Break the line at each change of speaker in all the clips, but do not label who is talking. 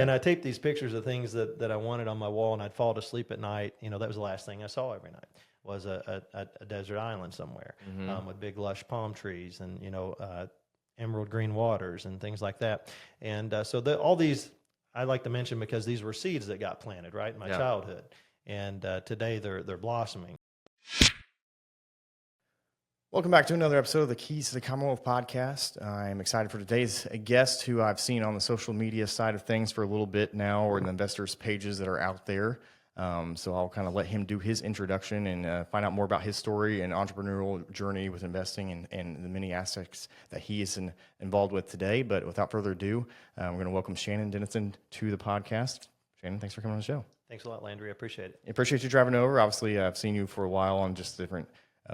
And I taped these pictures of things that I wanted on my wall, and I'd fall asleep at night. You know, that was the last thing I saw every night was a desert island somewhere with big lush palm trees and, you know, emerald green waters and things like that. And so all these I like to mention because these were seeds that got planted right in my childhood. And today they're blossoming.
Welcome back to another episode of the Keys to the Commonwealth podcast. I'm excited for today's guest, who I've seen on the social media side of things for a little bit now, or in the investors' pages that are out there. So I'll kind of let him do his introduction and find out more about his story and entrepreneurial journey with investing and the many aspects that he is involved with today. But without further ado, we're going to welcome Shannon Denniston to the podcast. Shannon, thanks for coming on the show.
Thanks a lot, Landry. I appreciate it.
I appreciate you driving over. Obviously, I've seen you for a while on just different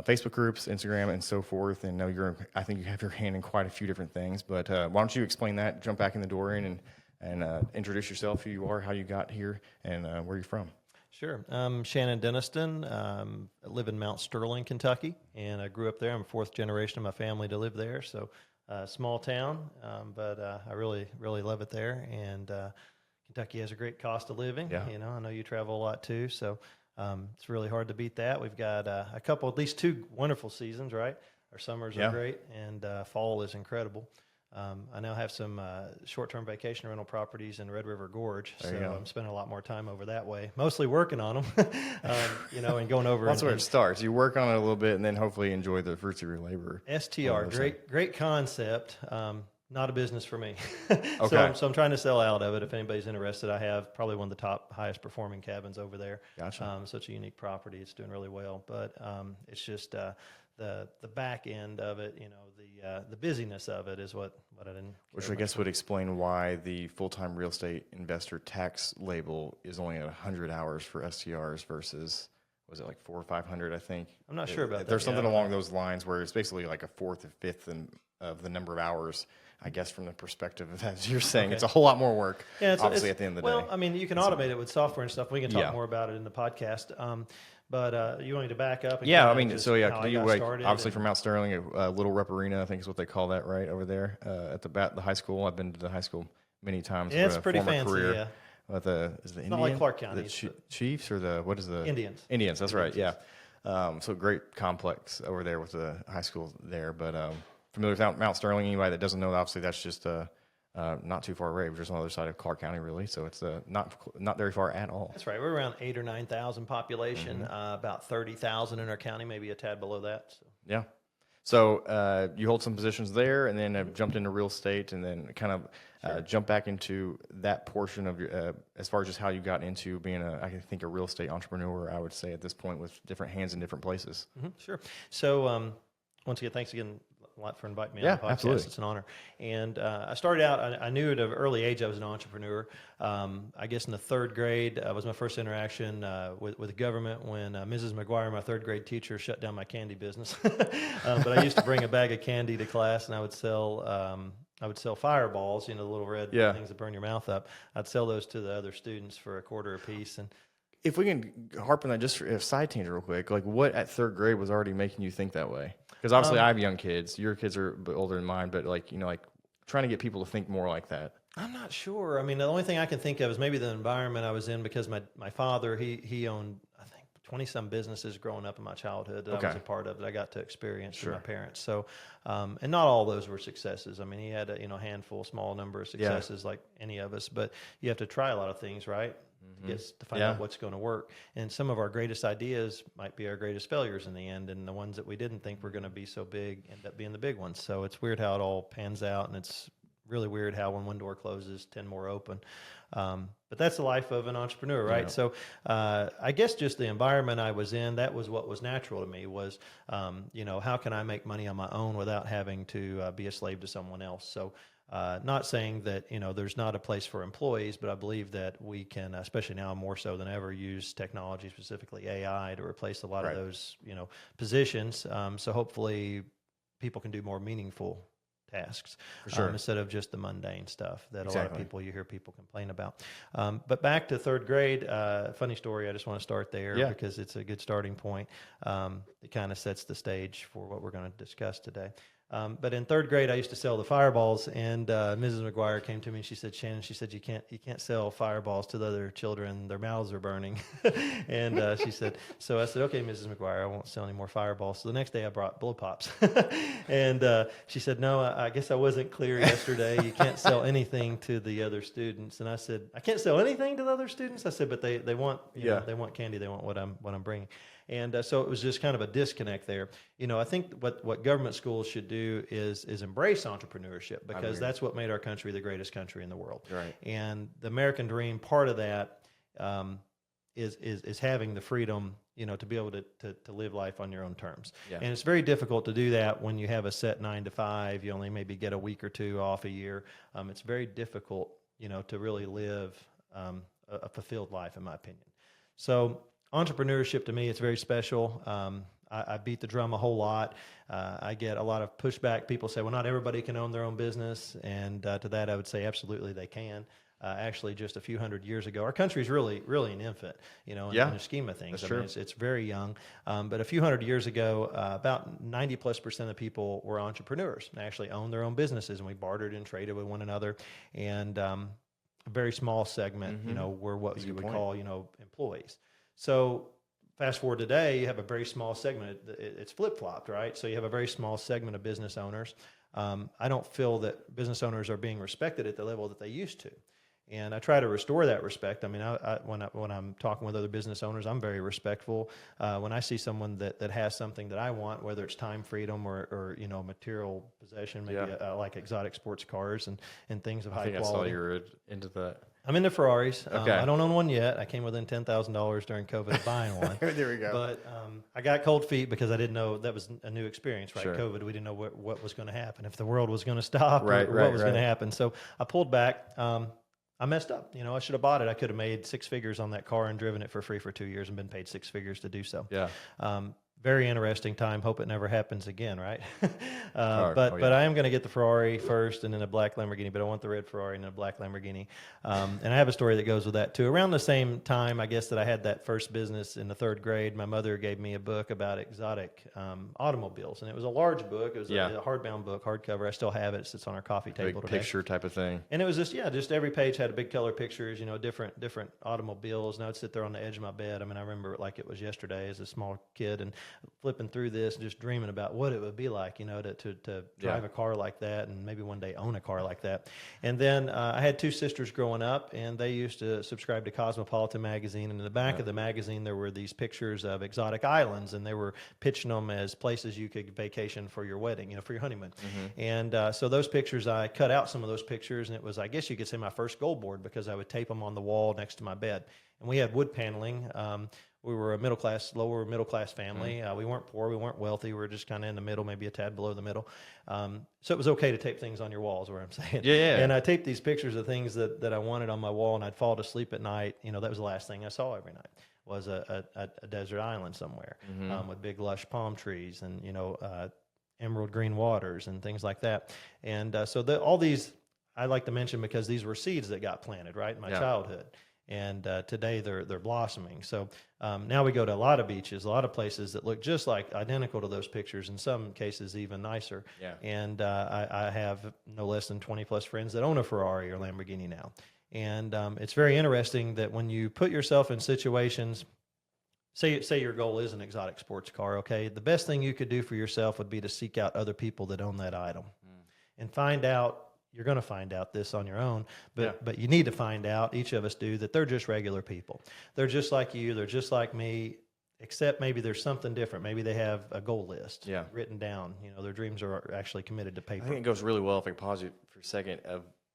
Facebook groups, Instagram, and so forth. And know I think you have your hand in quite a few different things. But why don't you explain that? Jump back in the door and introduce yourself, who you are, how you got here, and where you're from.
Sure. I'm Shannon Denniston. I live in Mount Sterling, Kentucky, and I grew up there. I'm a fourth generation of my family to live there. So small town, but I really, really love it there. And Kentucky has a great cost of living.
Yeah.
You know, I know you travel a lot too. So it's really hard to beat that. We've got at least two wonderful seasons, right? Our summers are great, and fall is incredible. I now have some short-term vacation rental properties in Red River Gorge, so I'm spending a lot more time over that way, mostly working on them, you know, and going over.
That's where it starts. You work on it a little bit, and then hopefully enjoy the fruits of your labor.
STR, great concept. Not a business for me. Okay. So I'm trying to sell out of it. If anybody's interested, I have probably one of the highest performing cabins over there.
Gotcha.
Such a unique property. It's doing really well, but it's just the back end of it. You know, the busyness of it is what I didn't.
Which I guess would explain why the full-time real estate investor tax label is only at 100 hours for STRs versus, was it like 400 or 500? I think.
I'm not sure about that.
There's something along those lines where it's basically like a fourth or fifth of the number of hours. I guess from the perspective of, as you're saying, it's a whole lot more work, obviously, at the end of the day.
Well, I mean, you can automate it with software and stuff. We can talk more about it in the podcast. But you want me to back up? And
I mean, so
you
obviously from Mount Sterling, Little Rep Arena, I think is what they call that, right, over there at the high school. I've been to the high school many times.
Yeah, it's pretty fancy,
career.
yeah.
Is the Indian?
Not like Clark County.
The Chiefs or what is the?
Indians.
Indians, that's right, yeah. So great complex over there with the high school there, but familiar with Mount Sterling, anybody that doesn't know, obviously that's just not too far away. We're just on the other side of Clark County, really. So it's not very far at all.
That's right. We're around 8,000 or 9,000 population, about 30,000 in our county, maybe a tad below that. So.
Yeah. So you hold some positions there, and then have jumped into real estate, and then kind of jump back into that portion of your, as far as just how you got into being I think a real estate entrepreneur. I would say at this point with different hands in different places.
Mm-hmm, sure. So once again, thanks again a lot for inviting me on the podcast.
Absolutely.
It's an honor. And I started out, I knew at an early age I was an entrepreneur. I guess in the third grade was my first interaction with the government when Mrs. McGuire, my third grade teacher, shut down my candy business. But I used to bring a bag of candy to class, and I would sell fireballs, you know, the little red things that burn your mouth up. I'd sell those to the other students for a quarter a piece. And
if we can harp on that just for a side tangent real quick, like what at third grade was already making you think that way? Because obviously I have young kids. Your kids are a bit older than mine, but like, you know, like trying to get people to think more like that.
I'm not sure. I mean, the only thing I can think of is maybe the environment I was in, because my father, he owned, I think, 20-some businesses growing up in my childhood that I was a part of, that I got to experience through my parents. So, and not all those were successes. I mean, he had a handful, small number of successes like any of us, but you have to try a lot of things, right? To find out what's going to work. And some of our greatest ideas might be our greatest failures in the end, and the ones that we didn't think were going to be so big end up being the big ones. So it's weird how it all pans out, and it's really weird how when one door closes, 10 more open. But that's the life of an entrepreneur, right? Yeah. So I guess just the environment I was in, that was what was natural to me was, how can I make money on my own without having to be a slave to someone else? So not saying that, there's not a place for employees, but I believe that we can, especially now more so than ever, use technology, specifically AI, to replace a lot of those, positions. So hopefully people can do more meaningful tasks instead of just the mundane stuff that a lot of people, you hear people complain about. But back to third grade, funny story. I just want to start there because it's a good starting point. It kind of sets the stage for what we're going to discuss today. But in third grade, I used to sell the fireballs, and Mrs. McGuire came to me and she said, "Shannon," she said, "you can't sell fireballs to the other children; their mouths are burning." And she said, so I said, "Okay, Mrs. McGuire, I won't sell any more fireballs." So the next day, I brought blow pops, and she said, "No, I guess I wasn't clear yesterday. You can't sell anything to the other students." And I said, "I can't sell anything to the other students?" I said, "But they want they want candy, they want what I'm bringing." And so it was just kind of a disconnect there. I think what government schools should do is embrace entrepreneurship, because that's what made our country the greatest country in the world.
Right.
And the American dream, part of that is having the freedom, to be able to live life on your own terms.
Yeah.
And it's very difficult to do that when you have a set 9 to 5. You only maybe get a week or two off a year. It's very difficult, to really live a fulfilled life, in my opinion. So entrepreneurship, to me, it's very special. I beat the drum a whole lot. I get a lot of pushback. People say, well, not everybody can own their own business. And to that, I would say absolutely they can. Actually, just a few hundred years ago, our country's really, really an infant, in the scheme of things.
That's true.
It's very young. But a few hundred years ago, about 90+% of people were entrepreneurs and actually owned their own businesses, and we bartered and traded with one another. And a very small segment, were what you would call, employees. So fast forward today, you have a very small segment. It's flip-flopped, right? So you have a very small segment of business owners. I don't feel that business owners are being respected at the level that they used to. And I try to restore that respect. I mean, when I'm talking with other business owners, I'm very respectful. When I see someone that has something that I want, whether it's time freedom or material possession, maybe I like exotic sports cars and things of high quality.
I saw you were into that.
I'm into Ferraris.
Okay.
I don't own one yet. I came within $10,000 during COVID buying one.
There we go.
But I got cold feet because I didn't know that was a new experience, right?
Sure.
COVID, we didn't know what was going to happen, if the world was going to stop,
right,
or what was going to happen. So I pulled back. I messed up. I should have bought it. I could have made 6 figures on that car and driven it for free for 2 years and been paid 6 figures to do so.
Yeah.
Very interesting time. Hope it never happens again, right? But I am going to get the Ferrari first and then a black Lamborghini, but I want the red Ferrari and a black Lamborghini. And I have a story that goes with that too. Around the same time, I guess, that I had that first business in the 3rd grade, my mother gave me a book about exotic automobiles. And it was a large book. It was a hardbound book, hardcover. I still have it. It sits on our coffee table today.
Picture type of thing.
And it was just every page had a big color pictures, different automobiles. And I would sit there on the edge of my bed. I mean, I remember it like it was yesterday as a small kid, and flipping through this and just dreaming about what it would be like, to drive a car like that and maybe one day own a car like that. And then I had 2 sisters growing up, and they used to subscribe to Cosmopolitan magazine. And in the back of the magazine, there were these pictures of exotic islands, and they were pitching them as places you could vacation for your wedding, for your honeymoon. And so those pictures, I cut out some of those pictures, and it was, I guess you could say, my first goal board, because I would tape them on the wall next to my bed. And we had wood paneling. We were a lower middle class family. We weren't poor, we weren't wealthy. We were just kind of in the middle, maybe a tad below the middle. So it was okay to tape things on your walls, what I'm saying.
Yeah.
And I taped these pictures of things that I wanted on my wall, and I'd fall to sleep at night. That was the last thing I saw every night, was a desert island somewhere with big lush palm trees and emerald green waters and things like that. And so all these I like to mention, because these were seeds that got planted right in my childhood. And today they're blossoming. So now we go to a lot of beaches, a lot of places that look just like identical to those pictures, in some cases even nicer.
Yeah.
And I have no less than 20 plus friends that own a Ferrari or Lamborghini now. And it's very interesting that when you put yourself in situations, say your goal is an exotic sports car, okay, the best thing you could do for yourself would be to seek out other people that own that item and find out. You're going to find out this on your own, but you need to find out, each of us do, that they're just regular people. They're just like you. They're just like me, except maybe there's something different. Maybe they have a goal list written down. Their dreams are actually committed to paper.
I think it goes really well, if I can pause you for a second.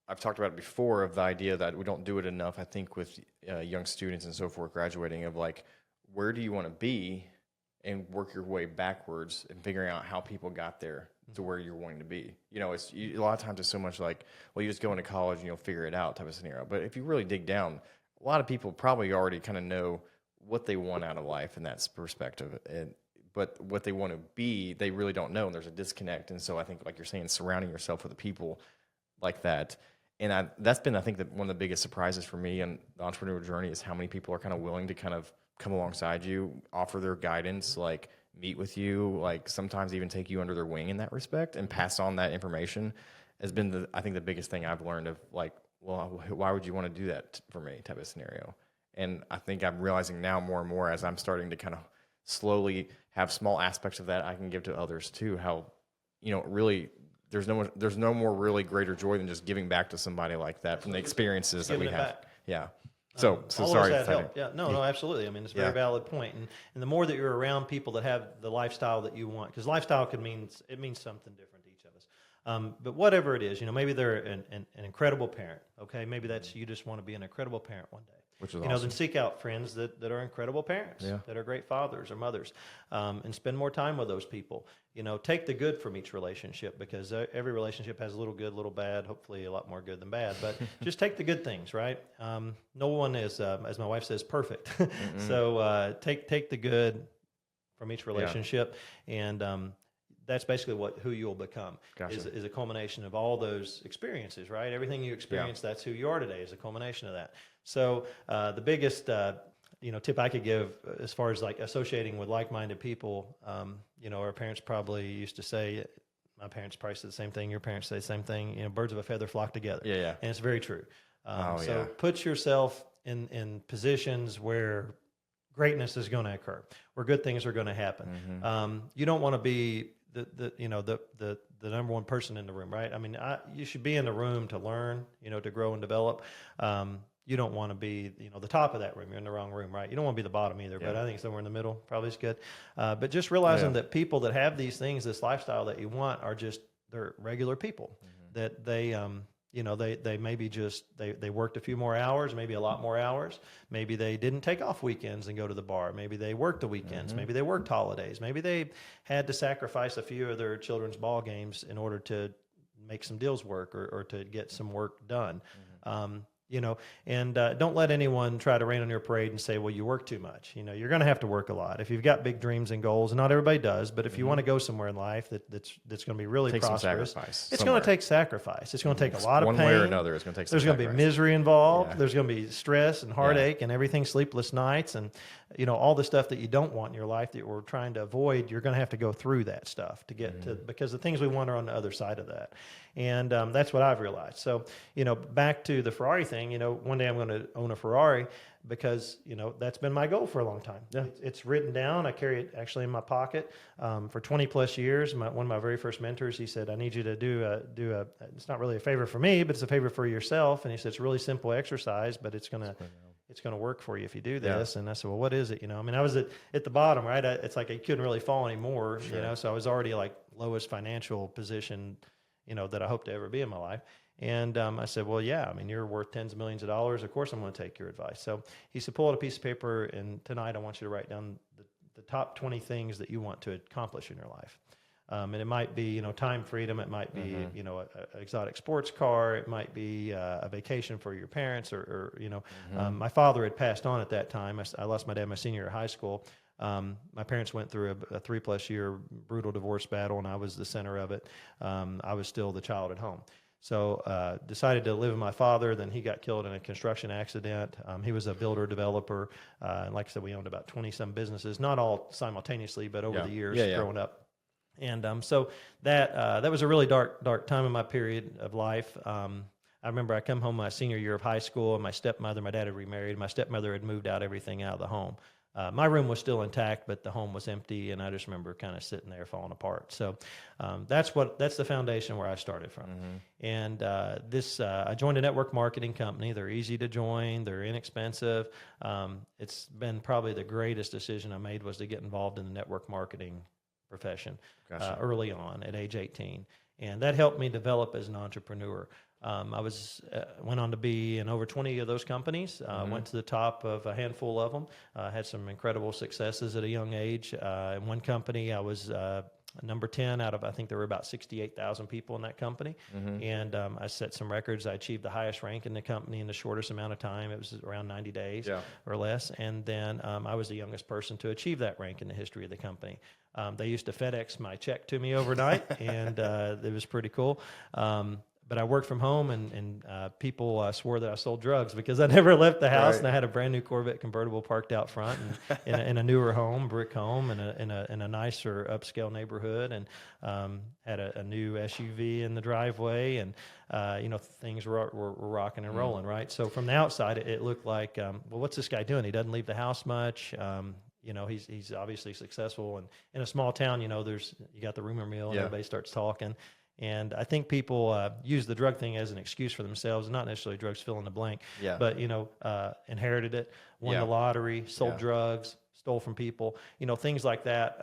I've talked about it before, of the idea that we don't do it enough, I think, with young students and so forth graduating, of like, where do you want to be, and work your way backwards and figuring out how people got there to where you're wanting to be. A lot of times it's so much like, well, you just go into college and you'll figure it out type of scenario. But if you really dig down, a lot of people probably already kind of know what they want out of life in that perspective. But what they want to be, they really don't know, and there's a disconnect. And so I think, like you're saying, surrounding yourself with the people like that. And that's been, I think, one of the biggest surprises for me in the entrepreneurial journey, is how many people are kind of willing to kind of come alongside you, offer their guidance, like, meet with you, like sometimes even take you under their wing in that respect and pass on that information has been, I think, the biggest thing I've learned of like, well, why would you want to do that for me type of scenario? And I think I'm realizing now more and more as I'm starting to kind of slowly have small aspects of that I can give to others too, how, really there's no more really greater joy than just giving back to somebody like that from the experiences that we have.
Back.
Yeah. So
all
sorry.
That help. Yeah, no, absolutely. I mean, it's a very valid point. And the more that you're around people that have the lifestyle that you want, because lifestyle means something different to each of us. But whatever it is, maybe they're an incredible parent. Okay, maybe that's you just want to be an incredible parent one day.
Which is awesome.
Then seek out friends that are incredible parents, that are great fathers or mothers, and spend more time with those people. Take the good from each relationship, because every relationship has a little good, little bad, hopefully a lot more good than bad, but just take the good things, right? No one is, as my wife says, perfect. So take the good from each relationship, and that's basically who you'll become.
Gotcha.
is a culmination of all those experiences, right? Everything you experience, that's who you are today, is a culmination of that. So the biggest tip I could give as far as like associating with like-minded people, our parents probably used to say, my parents probably said the same thing, your parents say the same thing, birds of a feather flock together.
Yeah.
And it's very true. Put yourself in positions where greatness is going to occur, where good things are going to happen. You don't want to be the number one person in the room, right? I mean, you should be in the room to learn, to grow and develop. You don't want to be, the top of that room. You're in the wrong room, right? You don't want to be the bottom either, but I think somewhere in the middle probably is good. But just realizing that people that have these things, this lifestyle that you want, they're regular people. That they, they maybe they worked a few more hours, maybe a lot more hours. Maybe they didn't take off weekends and go to the bar. Maybe they worked the weekends. Maybe they worked holidays. Maybe they had to sacrifice a few of their children's ball games in order to make some deals work or to get some work done. And don't let anyone try to rain on your parade and say, well, you work too much. You're going to have to work a lot. If you've got big dreams and goals, and not everybody does, but if you want to go somewhere in life that's going to be really prosperous, it's going to take sacrifice. It's going to take a lot of pain.
One way or another, it's going to take some
There's going to be misery involved. There's going to be stress and heartache and everything, sleepless nights, and all the stuff that you don't want in your life that we're trying to avoid. You're going to have to go through that stuff to get to, because the things we want are on the other side of that. And that's what I've realized. So, back to the Ferrari thing, one day I'm going to own a Ferrari because, that's been my goal for a long time. Yeah. It's written down. I carry it actually in my pocket for 20 plus years. One of my very first mentors, he said, I need you to do a, it's not really a favor for me, but it's a favor for yourself. And he said, it's a really simple exercise, but it's going to work for you if you do this. And I said, well, what is it? I mean, I was at the bottom, right? It's like I couldn't really fall anymore, so I was already like lowest financial position, that I hope to ever be in my life. And I said, well, yeah, I mean, you're worth tens of millions of dollars. Of course, I'm going to take your advice. So he said, pull out a piece of paper, and tonight I want you to write down the top 20 things that you want to accomplish in your life. And it might be, time freedom. It might be, an exotic sports car. It might be a vacation for your parents or my father had passed on at that time. I lost my dad my senior year of high school. My parents went through a 3+ year brutal divorce battle, and I was the center of it. I was still the child at home. So decided to live with my father. Then he got killed in a construction accident. He was a builder developer. And like I said, we owned about 20-some businesses, not all simultaneously, but over the years growing up. And so that was a really dark time in my period of life. I remember I come home my senior year of high school, and my dad had remarried. My stepmother had moved everything out of the home. My room was still intact, but the home was empty, and I just remember kind of sitting there falling apart. So that's the foundation where I started from. And I joined a network marketing company. They're easy to join. They're inexpensive. It's been probably the greatest decision I made was to get involved in the network marketing profession early on at age 18. And that helped me develop as an entrepreneur. I went on to be in over 20 of those companies, went to the top of a handful of them, had some incredible successes at a young age. In one company, I was number 10 out of, I think there were about 68,000 people in that company. And I set some records. I achieved the highest rank in the company in the shortest amount of time. It was around 90 days or less. And then I was the youngest person to achieve that rank in the history of the company. They used to FedEx my check to me overnight, and it was pretty cool. but I worked from home, and people swore that I sold drugs because I never left the house, and I had a brand new Corvette convertible parked out front, and in a newer home, brick home, in a nicer upscale neighborhood, and had a new SUV in the driveway, and things were rocking and rolling, right? So from the outside, it looked like, well, what's this guy doing? He doesn't leave the house much. He's obviously successful, and in a small town, you got the rumor mill, and everybody starts talking. And I think people use the drug thing as an excuse for themselves, not necessarily drugs fill in the blank, but, inherited it, won the lottery, sold drugs, stole from people, things like that,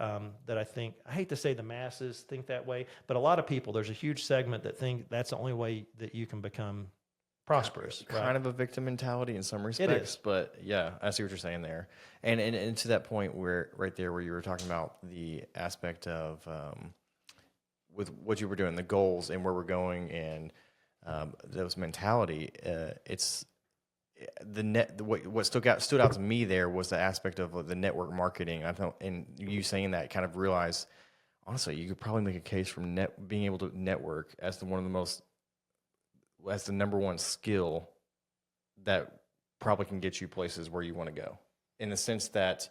that I think, I hate to say the masses think that way, but a lot of people, there's a huge segment that think that's the only way that you can become prosperous.
Kind of a victim mentality in some respects, but yeah, I see what you're saying there. And to that point where you were talking about the aspect of, with what you were doing, the goals and where we're going, and those mentality. It's what stood out to me there was the aspect of the network marketing. I thought, and you saying that, kind of realize, honestly, you could probably make a case from being able to network as the number one skill that probably can get you places where you want to go. In the sense that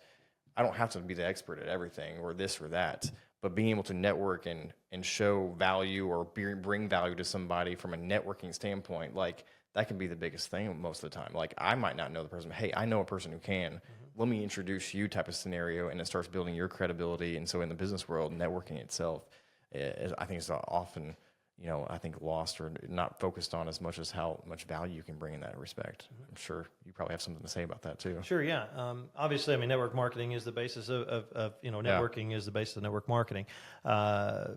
I don't have to be the expert at everything or this or that, but being able to network and show value or bring value to somebody from a networking standpoint, like that can be the biggest thing most of the time. Like I might not know the person, but hey, I know a person who can. Let me introduce you type of scenario, and it starts building your credibility. And so in the business world, networking itself, I think is often, I think lost or not focused on as much as how much value you can bring in that respect. I'm sure you probably have something to say about that too.
Sure, yeah. Obviously, network marketing is the basis of networking is the basis of network marketing. I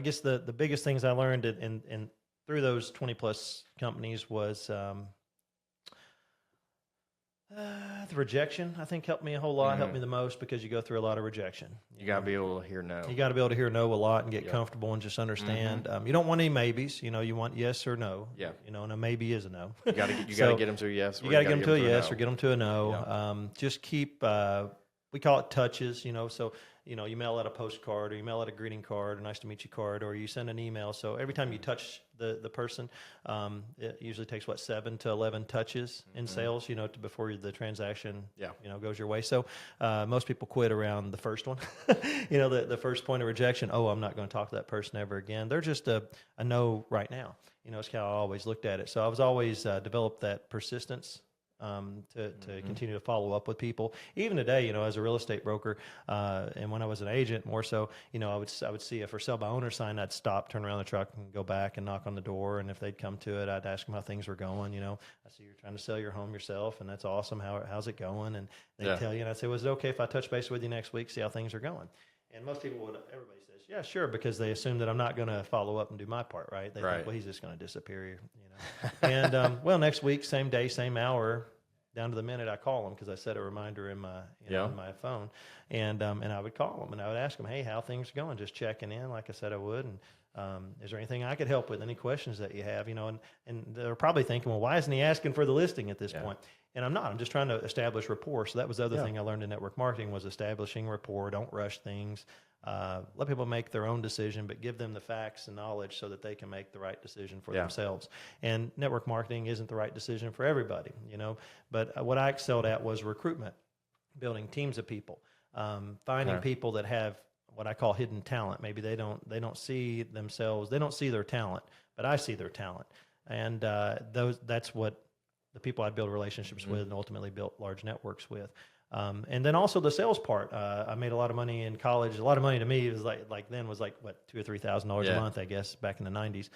guess the biggest things I learned in through those 20 plus companies was the rejection, I think, helped me a whole lot, helped me the most, because you go through a lot of rejection.
You got to be able to hear no.
You got to be able to hear no a lot and get comfortable and just understand. You don't want any maybes. You want yes or no. Yeah. And a maybe is a no.
You got to get them to a yes.
You got to get them to a yes or get them to a no. Yeah. Just keep, we call it touches, so, you mail out a postcard, or you mail out a greeting card, a nice to meet you card, or you send an email. So every time you touch the person, it usually takes 7 to 11 touches in sales, before the transaction, goes your way. So most people quit around the first one, the first point of rejection. Oh, I'm not going to talk to that person ever again. They're just a no right now. It's how I always looked at it. So I was always developed that persistence. To continue to follow up with people. Even today, as a real estate broker, and when I was an agent more so, I would see a for sale by owner sign, I'd stop, turn around the truck and go back and knock on the door. And if they'd come to it, I'd ask them how things were going. I see you're trying to sell your home yourself, and that's awesome. How's it going? And they'd tell you, and I'd say, was it okay if I touch base with you next week, see how things are going? And most people everybody says, yeah, sure, because they assume that I'm not going to follow up and do my part, right? They think, well, he's just going to disappear, And, next week, same day, same hour, down to the minute, I call them, because I set a reminder in my on my phone, and I would call them and I would ask them, hey, how things going? Just checking in, like I said I would, and is there anything I could help with? Any questions that you have? And they're probably thinking, well, why isn't he asking for the listing at this point? And I'm not. I'm just trying to establish rapport. So that was the other thing I learned in network marketing, was establishing rapport. Don't rush things. Let people make their own decision, but give them the facts and knowledge so that they can make the right decision for themselves. And network marketing isn't the right decision for everybody, But what I excelled at was recruitment, building teams of people, finding people that have what I call hidden talent. Maybe they don't see themselves, they don't see their talent, but I see their talent. And that's what the people I'd build relationships with and ultimately built large networks with. And then also the sales part. I made a lot of money in college. A lot of money to me was like then was what, $2,000 or $3,000 a month, I guess, back in the 90s.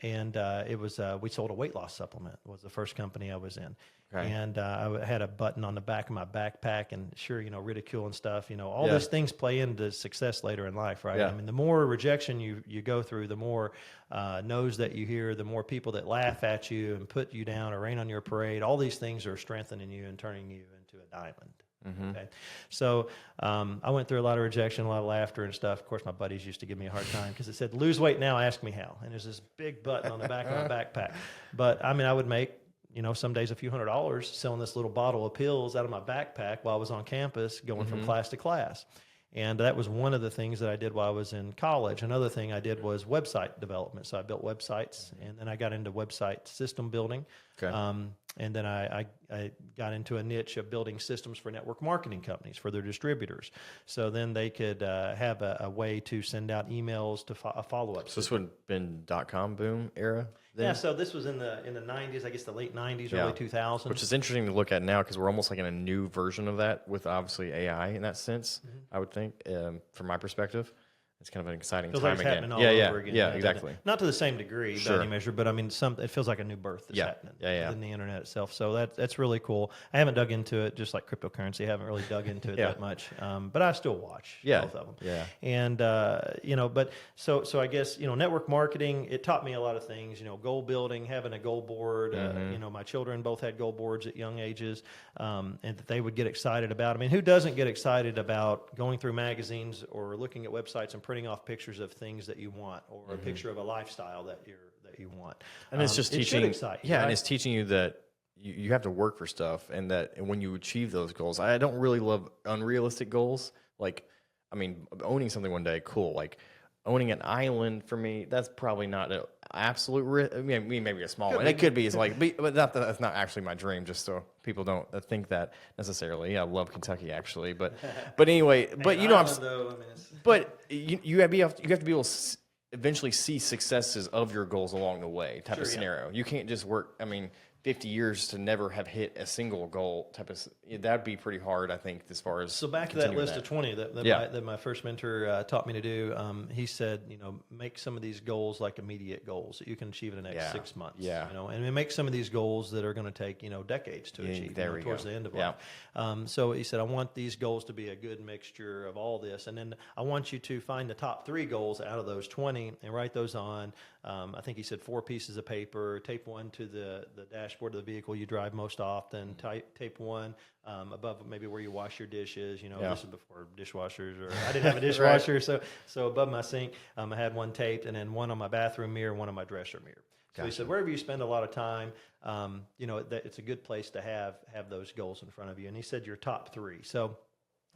And it was we sold a weight loss supplement. Was the first company I was in. Okay. And I had a button on the back of my backpack, and sure, ridicule and stuff. All these things play into success later in life, right? Yeah. The more rejection you go through, the more no's that you hear, the more people that laugh at you and put you down or rain on your parade. All these things are strengthening you and turning you into a diamond. Mm-hmm. Okay. So I went through a lot of rejection, a lot of laughter and stuff. Of course, my buddies used to give me a hard time because it said, lose weight now, ask me how. And there's this big button on the back of my backpack. But I would make, some days a few $100s selling this little bottle of pills out of my backpack while I was on campus going from class to class. And that was one of the things that I did while I was in college. Another thing I did was website development. So I built websites, and then I got into website system building.
Okay.
And then I got into a niche of building systems for network marketing companies, for their distributors. So then they could have a way to send out emails to a follow-up.
So this would have been .com boom era then?
Yeah, so this was in the 90s, I guess the late 90s, early 2000s.
Which is interesting to look at now because we're almost like in a new version of that with obviously AI in that sense, I would think, from my perspective. It's kind of an exciting
feels
time
like it's
again.
happening all over again.
Yeah, exactly.
Not to the same degree by any measure, but I mean, it feels like a new birth that's happening within the internet itself. So that's really cool. I haven't dug into it, just like cryptocurrency. I haven't really dug into it that much, but I still watch both of them.
Yeah.
And but so I guess network marketing. It taught me a lot of things. Goal building, having a goal board. My children both had goal boards at young ages, and that they would get excited about. I mean, who doesn't get excited about going through magazines or looking at websites and printing off pictures of things that you want, or a picture of a lifestyle that you want?
And it's just teaching.
It should excite you,
right?
And
it's teaching you that you have to work for stuff, and that when you achieve those goals, I don't really love unrealistic goals. Like, I mean, owning something one day, cool. Like owning an island for me, that's probably not an absolute. I mean, maybe a small one. It could be. It's like, but that's not actually my dream. Just so people don't think that necessarily. Yeah, I love Kentucky actually, but anyway, but but you have to be able to eventually see successes of your goals along the way type of scenario. You can't just work. I mean, 50 years to never have hit a single goal type of, that'd be pretty hard, I think, as far as.
So back to that list of 20 that my first mentor taught me to do, he said, make some of these goals like immediate goals that you can achieve in the next 6 months.
Yeah.
And make some of these goals that are going to take, decades to achieve towards the end of life. So he said, I want these goals to be a good mixture of all this. And then I want you to find the top 3 goals out of those 20 and write those on. I think he said 4 pieces of paper, tape one to the dashboard of the vehicle you drive most often, tape one above maybe where you wash your dishes. This is before dishwashers, or I didn't have a dishwasher, so above my sink, I had one taped, and then one on my bathroom mirror, one on my dresser mirror. So he said, wherever you spend a lot of time, it's a good place to have those goals in front of you. And he said your top 3. So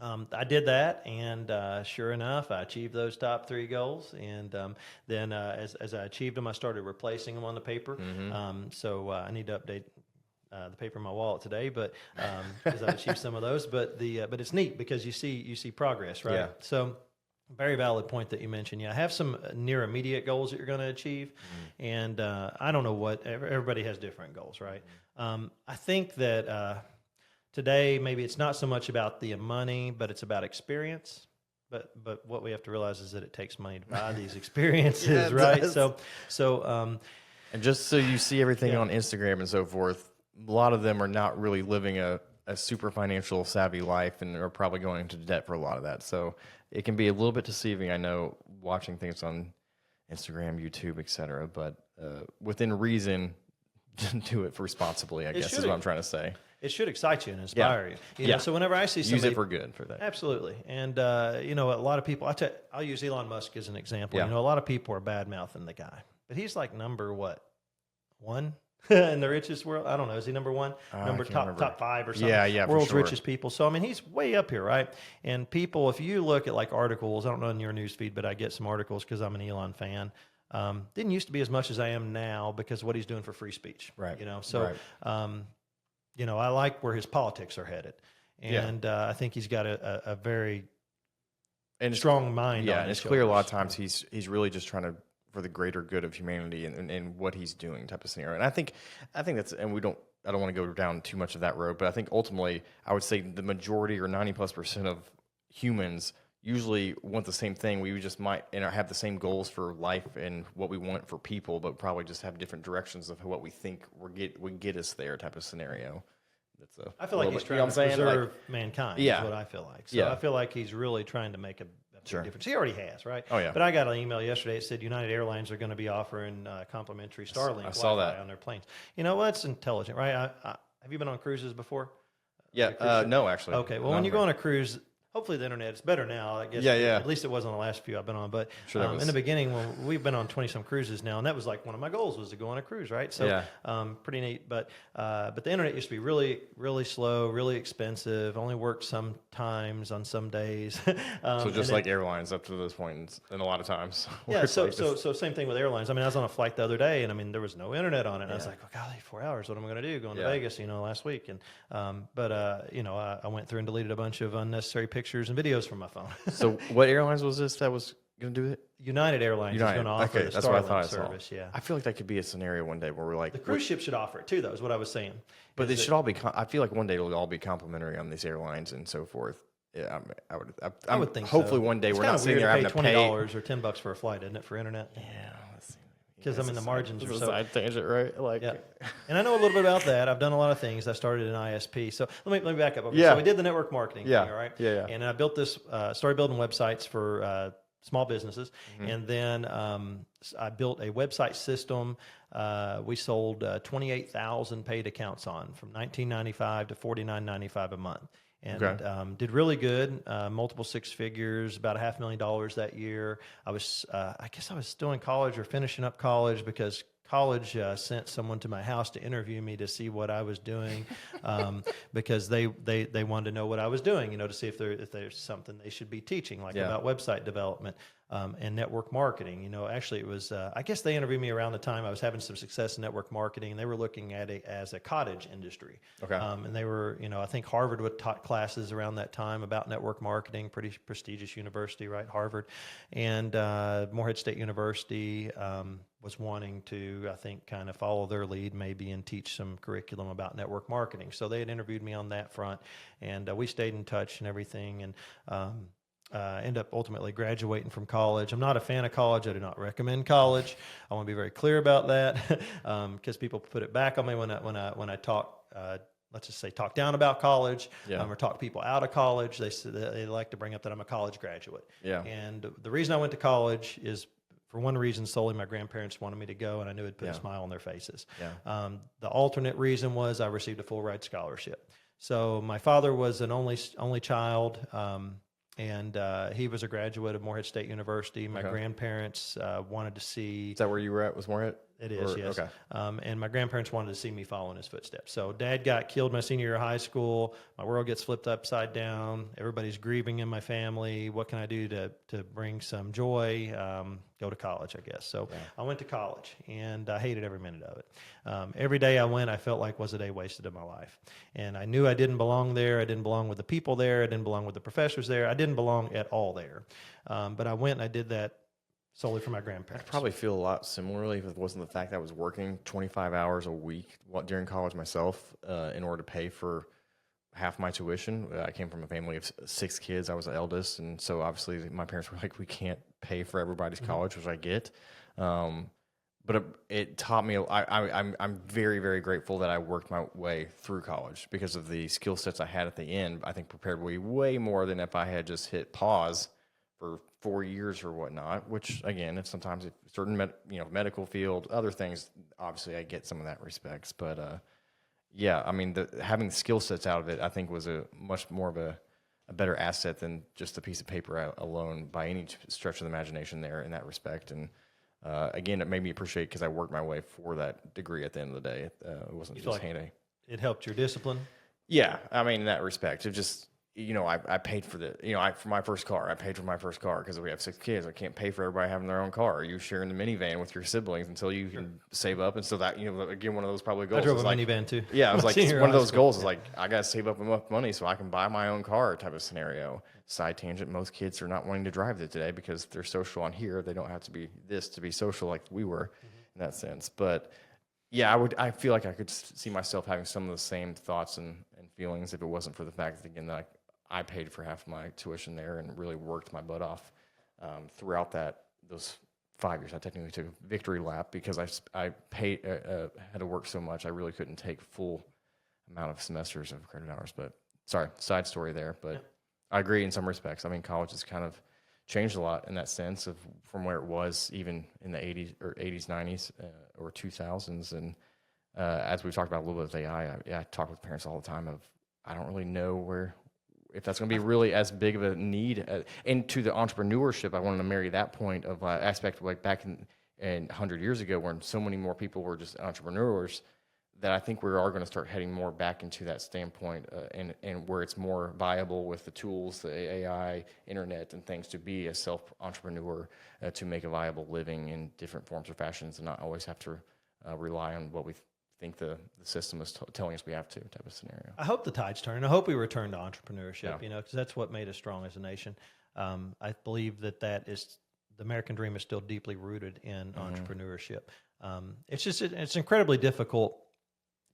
I did that, and sure enough, I achieved those top 3 goals. And then as I achieved them, I started replacing them on the paper. So I need to update the paper in my wallet today, but because I achieved some of those. But it's neat because you see progress, right?
Yeah.
So very valid point that you mentioned. Yeah, have some near immediate goals that you're going to achieve, and I don't know what everybody has different goals, right? I think that. Today, maybe it's not so much about the money, but it's about experience. But what we have to realize is that it takes money to buy these experiences, right?
Does.
So
and just so you see everything on Instagram and so forth, a lot of them are not really living a super financial savvy life, and are probably going into debt for a lot of that. So it can be a little bit deceiving, I know, watching things on Instagram, YouTube, etc. But within reason, do it responsibly, I guess is what I'm trying to say.
It should excite you and inspire you. You know, so whenever I see somebody,
use it for good for that.
Absolutely. And a lot of people, I'll use Elon Musk as an example. A lot of people are bad mouthing the guy, but he's like number 1 in the richest world. I don't know. Is he number 1? Top 5 or something?
Yeah,
world's richest people. So I mean, he's way up here, right? And people, if you look at like articles, I don't know in your news feed, but I get some articles because I'm an Elon fan. Didn't used to be as much as I am now because of what he's doing for free speech.
Right.
I like where his politics are headed, and I think he's got a very strong mind.
Yeah, and it's clear a lot of times he's really just trying to for the greater good of humanity and what he's doing type of scenario. And I think that's, and I don't want to go down too much of that road, but I think ultimately I would say the majority or 90+% of humans usually want the same thing. We just might have the same goals for life and what we want for people, but probably just have different directions of what we think would get us there type of scenario.
I feel like he's trying to preserve mankind. Is what I feel like. So I feel like he's really trying to make a big difference. He already has, right?
Oh yeah.
But I got an email yesterday. It said United Airlines are going to be offering complimentary Starlink Wi-Fi on their planes. You know what's intelligent, right? Have you been on cruises before?
Yeah. No, actually.
Okay. Well, when you go on a cruise, hopefully the internet is better now. I guess.
Yeah.
At least it was on the last few I've been on. But
Sure
in the beginning, when we've been on 20-some cruises now, and that was like one of my goals was to go on a cruise, right? So pretty neat. But the internet used to be really, really slow, really expensive. Only worked sometimes on some days.
So just like airlines up to this point, and a lot of times.
Yeah. So same thing with airlines. I mean, I was on a flight the other day, and I mean, there was no internet on it. And I was like, well, golly, 4 hours. What am I going to do? Going to Vegas, last week. And I went through and deleted a bunch of unnecessary pictures and videos from my phone.
So what airlines was this that was going to do it?
United Airlines is going to offer the
that's what I
Starlink
thought
service. Yeah,
I feel like that could be a scenario one day where we're like
the cruise ship should offer it too, though. Is what I was saying.
But they should all be. I feel like one day it'll all be complimentary on these airlines and so forth. Yeah, I would think. Hopefully, one day we're not sitting there having to pay
$20 or $10 for a flight, isn't it, for internet?
Yeah.
Because I mean the margins are so
side tangent, right? Like,
yeah. And I know a little bit about that. I've done a lot of things. I started in ISP. So let me back up. Okay. So we did the network marketing thing, all right?
Yeah.
And I built this, started building websites for small businesses, and then I built a website system. We sold 28,000 paid accounts on from $19.95 to $49.95 a month. And did really good, multiple six figures, about $500,000 that year. I guess I was still in college or finishing up college because college sent someone to my house to interview me to see what I was doing because they wanted to know what I was doing, to see if there's something they should be teaching, like about website development and network marketing. Actually, it was, I guess they interviewed me around the time I was having some success in network marketing, and they were looking at it as a cottage industry. Okay. And they were, I think Harvard would taught classes around that time about network marketing, pretty prestigious university, right? Harvard. And Morehead State University was wanting to, I think, kind of follow their lead maybe and teach some curriculum about network marketing. So they had interviewed me on that front, and we stayed in touch and everything. And end up ultimately graduating from college. I'm not a fan of college. I do not recommend college. I want to be very clear about that because people put it back on me when I talk. Let's just say talk down about college or talk people out of college. They like to bring up that I'm a college graduate. Yeah. And the reason I went to college is for one reason solely my grandparents wanted me to go, and I knew it'd put a smile on their faces. Yeah. The alternate reason was I received a full ride scholarship. So my father was an only child. And he was a graduate of Morehead State University. My grandparents wanted to see...
Is that where you were at, was Morehead?
It is, yes. Okay. And my grandparents wanted to see me follow in his footsteps. So Dad got killed my senior year of high school. My world gets flipped upside down. Everybody's grieving in my family. What can I do to bring some joy? Go to college, I guess. So I went to college, and I hated every minute of it. Every day I went, I felt like was a day wasted of my life. And I knew I didn't belong there. I didn't belong with the people there. I didn't belong with the professors there. I didn't belong at all there. But I went and I did that solely for my grandparents.
I probably feel a lot similarly if it wasn't the fact that I was working 25 hours a week during college myself in order to pay for half my tuition. I came from a family of 6 kids. I was the eldest, and so obviously my parents were like, we can't pay for everybody's college, which I get. But it taught me. I'm very, very grateful that I worked my way through college because of the skill sets I had at the end. I think prepared me way more than if I had just hit pause for 4 years or whatnot, which again, it's sometimes a certain medical field, other things, obviously I get some of that respects, but yeah, I mean, having the skill sets out of it, I think was a much more of a better asset than just a piece of paper alone by any stretch of the imagination there in that respect. And again, it made me appreciate because I worked my way for that degree at the end of the day. It wasn't just handy.
It helped your discipline?
Yeah, I mean, in that respect, it just... I paid for for my first car. I paid for my first car because we have 6 kids. I can't pay for everybody having their own car. You sharing the minivan with your siblings until you can save up. And so that, again, one of those probably goals.
I drove a minivan too.
Yeah, it was like one of those goals is like, I got to save up enough money so I can buy my own car type of scenario. Side tangent, most kids are not wanting to drive it today because they're social on here. They don't have to be this to be social like we were in that sense. But yeah, I feel like I could see myself having some of the same thoughts and feelings if it wasn't for the fact that, again, that I paid for half of my tuition there and really worked my butt off throughout those 5 years. I technically took a victory lap because I paid had to work so much. I really couldn't take full amount of semesters of credit hours. But sorry, side story there. But I agree in some respects. I mean, college has kind of changed a lot in that sense from where it was even in the 80s or 80s, 90s or 2000s. And as we've talked about a little bit with AI, I talk with parents all the time I don't really know if that's going to be really as big of a need. And to the entrepreneurship, I wanted to marry that point of aspect like back in 100 years ago when so many more people were just entrepreneurs, that I think we are going to start heading more back into that standpoint and where it's more viable with the tools, the AI, internet, and things to be a self-entrepreneur to make a viable living in different forms or fashions and not always have to rely on what we think the system is telling us we have to type of scenario.
I hope the tide's turning. I hope we return to entrepreneurship, because that's what made us strong as a nation. I believe that is the American dream is still deeply rooted in entrepreneurship. It's incredibly difficult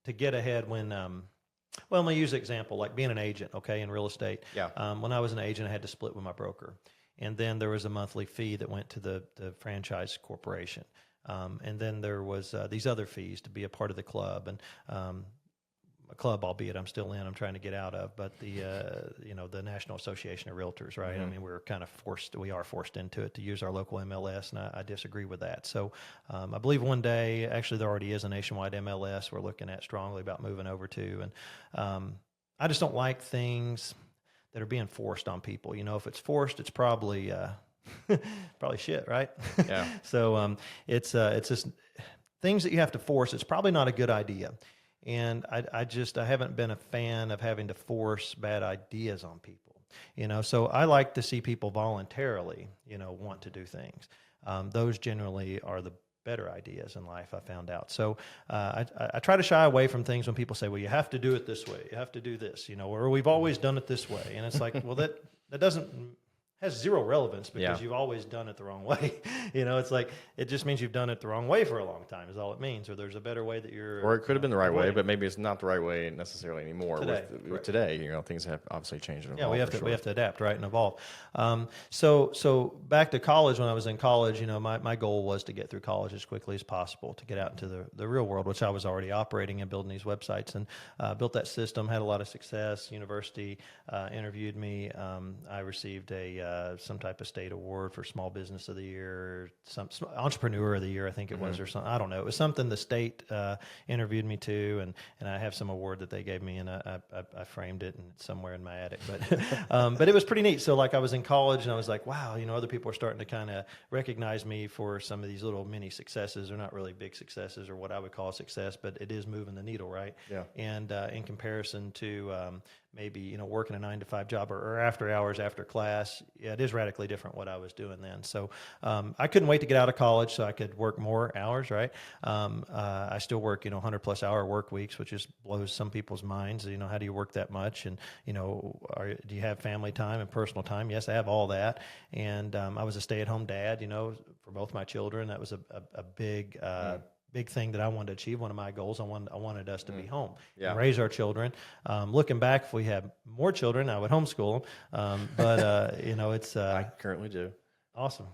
to get ahead when, let me use an example, like being an agent, in real estate.
Yeah.
When I was an agent, I had to split with my broker. And then there was a monthly fee that went to the franchise corporation. And then there was these other fees to be a part of the club. And a club, albeit I'm still in, I'm trying to get out of, but the National Association of Realtors, right? I mean, we are forced into it to use our local MLS, and I disagree with that. So I believe one day, actually there already is a nationwide MLS we're looking at strongly about moving over to. And I just don't like things that are being forced on people. If it's forced, it's probably probably shit, right?
Yeah.
So it's just things that you have to force. It's probably not a good idea. And I haven't been a fan of having to force bad ideas on people, so I like to see people voluntarily, want to do things. Those generally are the better ideas in life, I found out. So I try to shy away from things when people say, well, you have to do it this way. You have to do this, or we've always done it this way. And it's like, well, that has zero relevance because you've always done it the wrong way. It's like, it just means you've done it the wrong way for a long time is all it means, or there's a better way that you're...
Or it could have been the right way, but maybe it's not the right way necessarily anymore. Today, things have obviously changed and evolved.
Yeah, we have to adapt, right, and evolve. So back to college, when I was in college, my goal was to get through college as quickly as possible, to get out into the real world, which I was already operating and building these websites, and built that system, had a lot of success. University interviewed me. I received some type of state award for Small Business of the Year, some Entrepreneur of the Year, I think it was, or something. I don't know. It was something the state interviewed me to, and I have some award that they gave me, and I framed it and it's somewhere in my attic. But it was pretty neat. So like I was in college, and I was like, wow, other people are starting to kind of recognize me for some of these little mini successes. They're not really big successes or what I would call a success, but it is moving the needle, right?
Yeah.
And in comparison to maybe working a 9-to-5 job or after hours after class, it is radically different what I was doing then. So I couldn't wait to get out of college so I could work more hours, right? I still work 100+ hour work weeks, which just blows some people's minds. How do you work that much? And do you have family time and personal time? Yes, I have all that. And I was a stay-at-home dad, for both my children. That was a big thing that I wanted to achieve. One of my goals, I wanted us to be home and raise our children. Looking back, if we had more children, I would homeschool them. But it's
I currently do.
Awesome.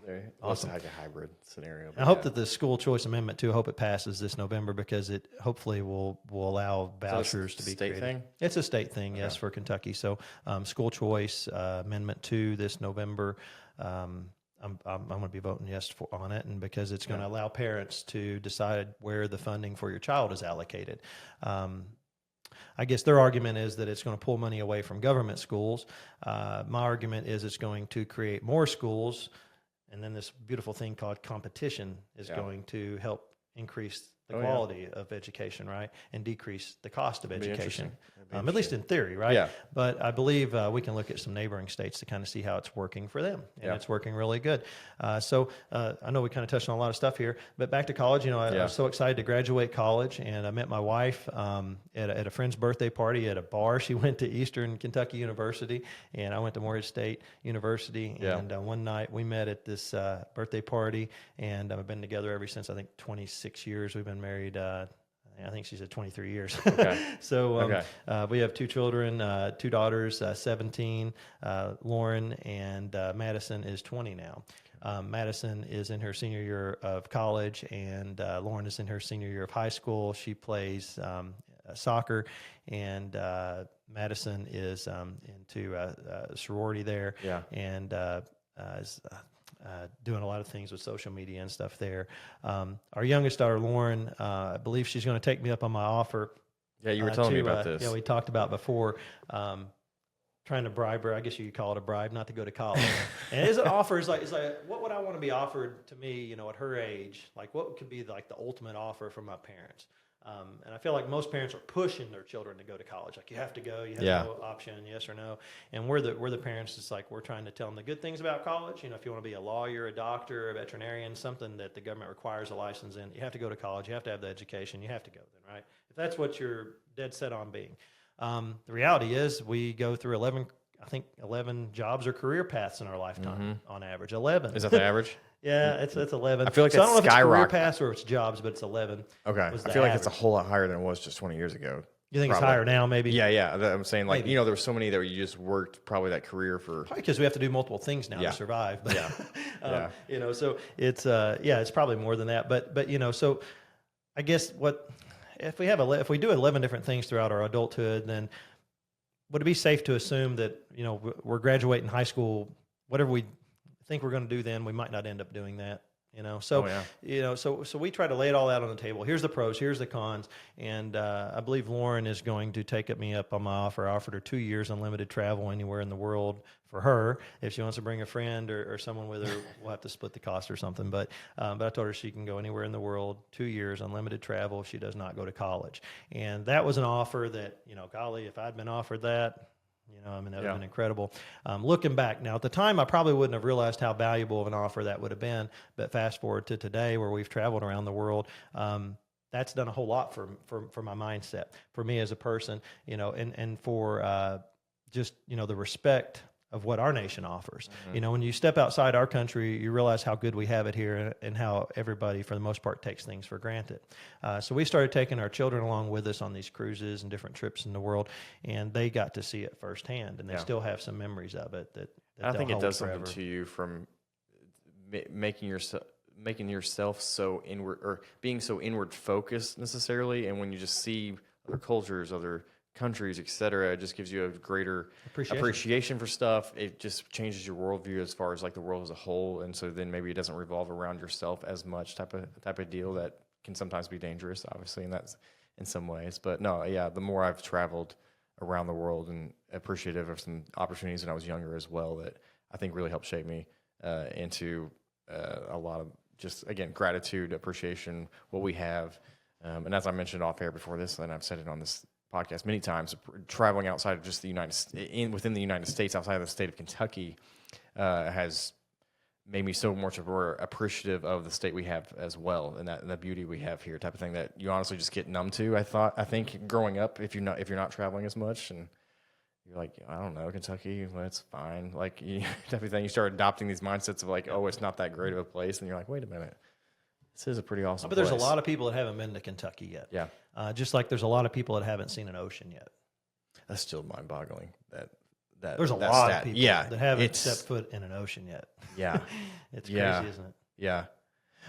Awesome. It's like a hybrid scenario.
I hope that the school choice amendment too, I hope it passes this November, because it hopefully will allow vouchers to be
state
created.
Thing?
It's a state thing, yes, for Kentucky. So school choice amendment 2 this November. I'm going to be voting yes on it, and because it's going to allow parents to decide where the funding for your child is allocated. I guess their argument is that it's going to pull money away from government schools. My argument is it's going to create more schools, and then this beautiful thing called competition is going to help increase the quality of education, right, and decrease the cost of education, at least in theory, right?
Yeah.
But I believe we can look at some neighboring states to kind of see how it's working for them, and it's working really good. So I know we kind of touched on a lot of stuff here, but back to college, I was so excited to graduate college, and I met my wife at a friend's birthday party at a bar. She went to Eastern Kentucky University, and I went to Morehead State University, and one night we met at this birthday party, and I've been together ever since. I think 26 years we've been married. I think she said 23 years.
Okay.
So we have 2 children, 2 daughters, 17, Lauren, and Madison is 20 now. Madison is in her senior year of college, and Lauren is in her senior year of high school. She plays soccer, and Madison is into sorority there, and is doing a lot of things with social media and stuff there. Our youngest daughter, Lauren, I believe she's going to take me up on my offer.
Yeah, you were telling me about this.
Yeah, we talked about before. trying to bribe her. I guess you could call it a bribe not to go to college. And his offer is like, what would I want to be offered to me, you know, at her age? Like, what could be like the ultimate offer from my parents? And I feel like most parents are pushing their children to go to college. Like, you have to go, you have no option, yes or no. And we're the parents. It's like, we're trying to tell them the good things about college. You know, if you want to be a lawyer, a doctor, a veterinarian, something that the government requires a license in, you have to go to college. You have to have the education. You have to go then, right? If that's what you're dead set on being. The reality is we go through 11 jobs or career paths in our lifetime on average. 11.
Is that the average?
Yeah, it's 11.
I feel like
so I don't know if it's career
skyrocketed.
paths or it's jobs, but it's 11.
Okay. I feel like it's a whole lot higher than it was just 20 years ago.
You think it's higher now, maybe?
Yeah. I'm saying, like, you know, there were so many that you just worked probably that career for.
Probably because we have to do multiple things now to survive. But,
Yeah.
You know, so it's it's probably more than that. But you know, so I guess if we do 11 different things throughout our adulthood, then would it be safe to assume that, you know, we're graduating high school, whatever we think we're going to do then, we might not end up doing that, you know? So, you know, so we try to lay it all out on the table. Here's the pros, here's the cons. And I believe Lauren is going to take me up on my offer. I offered her 2 years unlimited travel anywhere in the world for her. If she wants to bring a friend or someone with her, we'll have to split the cost or something. But I told her she can go anywhere in the world, 2 years, unlimited travel if she does not go to college. And that was an offer that, you know, golly, if I'd been offered that, you know, I mean, that would have been incredible. Looking back now, at the time, I probably wouldn't have realized how valuable of an offer that would have been. But fast forward to today, where we've traveled around the world, that's done a whole lot for my mindset, for me as a person, you know, and for just, you know, the respect of what our nation offers. You know, when you step outside our country, you realize how good we have it here and how everybody, for the most part, takes things for granted. So we started taking our children along with us on these cruises and different trips in the world, and they got to see it firsthand, and they still have some memories of it that
I think it does
forever.
something to you from making yourself so inward, or being so inward focused necessarily, and when you just see other cultures, other countries, etc., it just gives you a greater appreciation for stuff. It just changes your worldview as far as like the world as a whole, and so then maybe it doesn't revolve around yourself as much, type of deal that can sometimes be dangerous, obviously, and that's in some ways. But no, the more I've traveled around the world and appreciative of some opportunities when I was younger as well, that I think really helped shape me into a lot of just, again, gratitude, appreciation, what we have. And as I mentioned off air before this, and I've said it on this podcast many times, traveling outside of just the within the United States, outside of the state of Kentucky, has made me so much more appreciative of the state we have as well, and the beauty we have here, type of thing that you honestly just get numb to. I think growing up, if you're not traveling as much, and you're like, I don't know, Kentucky, well, it's fine, like, type of thing. You start adopting these mindsets of like, oh, it's not that great of a place, and you're like, wait a minute, this is a pretty awesome place.
But there's a lot of people that haven't been to Kentucky yet.
Yeah.
Just like there's a lot of people that haven't seen an ocean yet.
That's still mind-boggling.
There's a lot of people that haven't stepped foot in an ocean yet.
Yeah.
It's crazy, isn't it?
Yeah.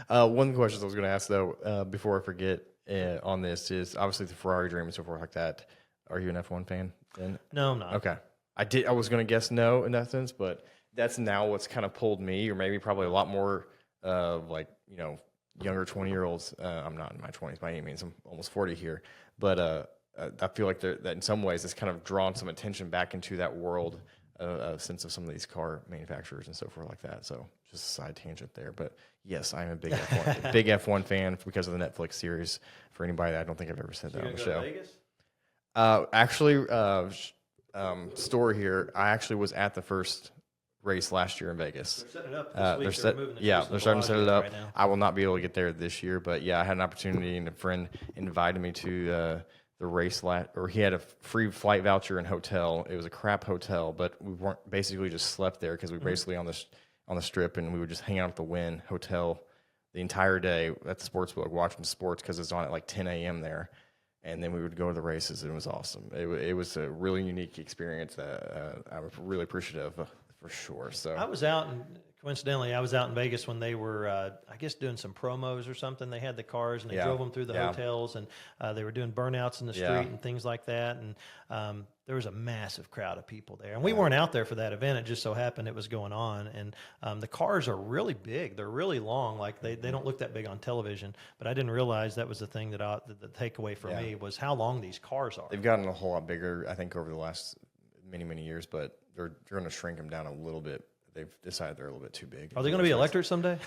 One question I was going to ask, though, before I forget on this is, obviously, the Ferrari dream and so forth like that. Are you an F1 fan then?
No, I'm not.
Okay. I was going to guess no in that sense, but that's now what's kind of pulled me, or maybe probably a lot more of, like, you know, younger 20-year-olds. I'm not in my 20s by any means. I'm almost 40 here. But I feel like that in some ways it's kind of drawn some attention back into that world, since of some of these car manufacturers and so forth like that. So just a side tangent there. But yes, I'm a big F1 fan because of the Netflix series. For anybody, I don't think I've ever said that on the show.
Vegas?
Actually, story here. I actually was at the first race last year in Vegas.
They're setting it up this week.
They're starting to set it up. Right, I will not be able to get there this year, but yeah, I had an opportunity, and a friend invited me to the race or he had a free flight voucher and hotel. It was a crap hotel, but we weren't basically just slept there because we were basically on the strip, and we would just hang out at the Wynn Hotel the entire day at the sportsbook watching sports because it's on at like 10 a.m. there. And then we would go to the races, and it was awesome. It was a really unique experience that I was really appreciative of, for sure. So
I was out, and coincidentally, I was out in Vegas when they were, I guess, doing some promos or something. They had the cars, and they drove them through the hotels, and they were doing burnouts in the street and things like that. And there was a massive crowd of people there. And we weren't out there for that event. It just so happened it was going on. And the cars are really big. They're really long. Like, they don't look that big on television. But I didn't realize that was the thing the takeaway for me was how long these cars are.
They've gotten a whole lot bigger, I think, over the last many years, but they're going to shrink them down a little bit. They've decided they're a little bit too big.
Are they going to be electric someday?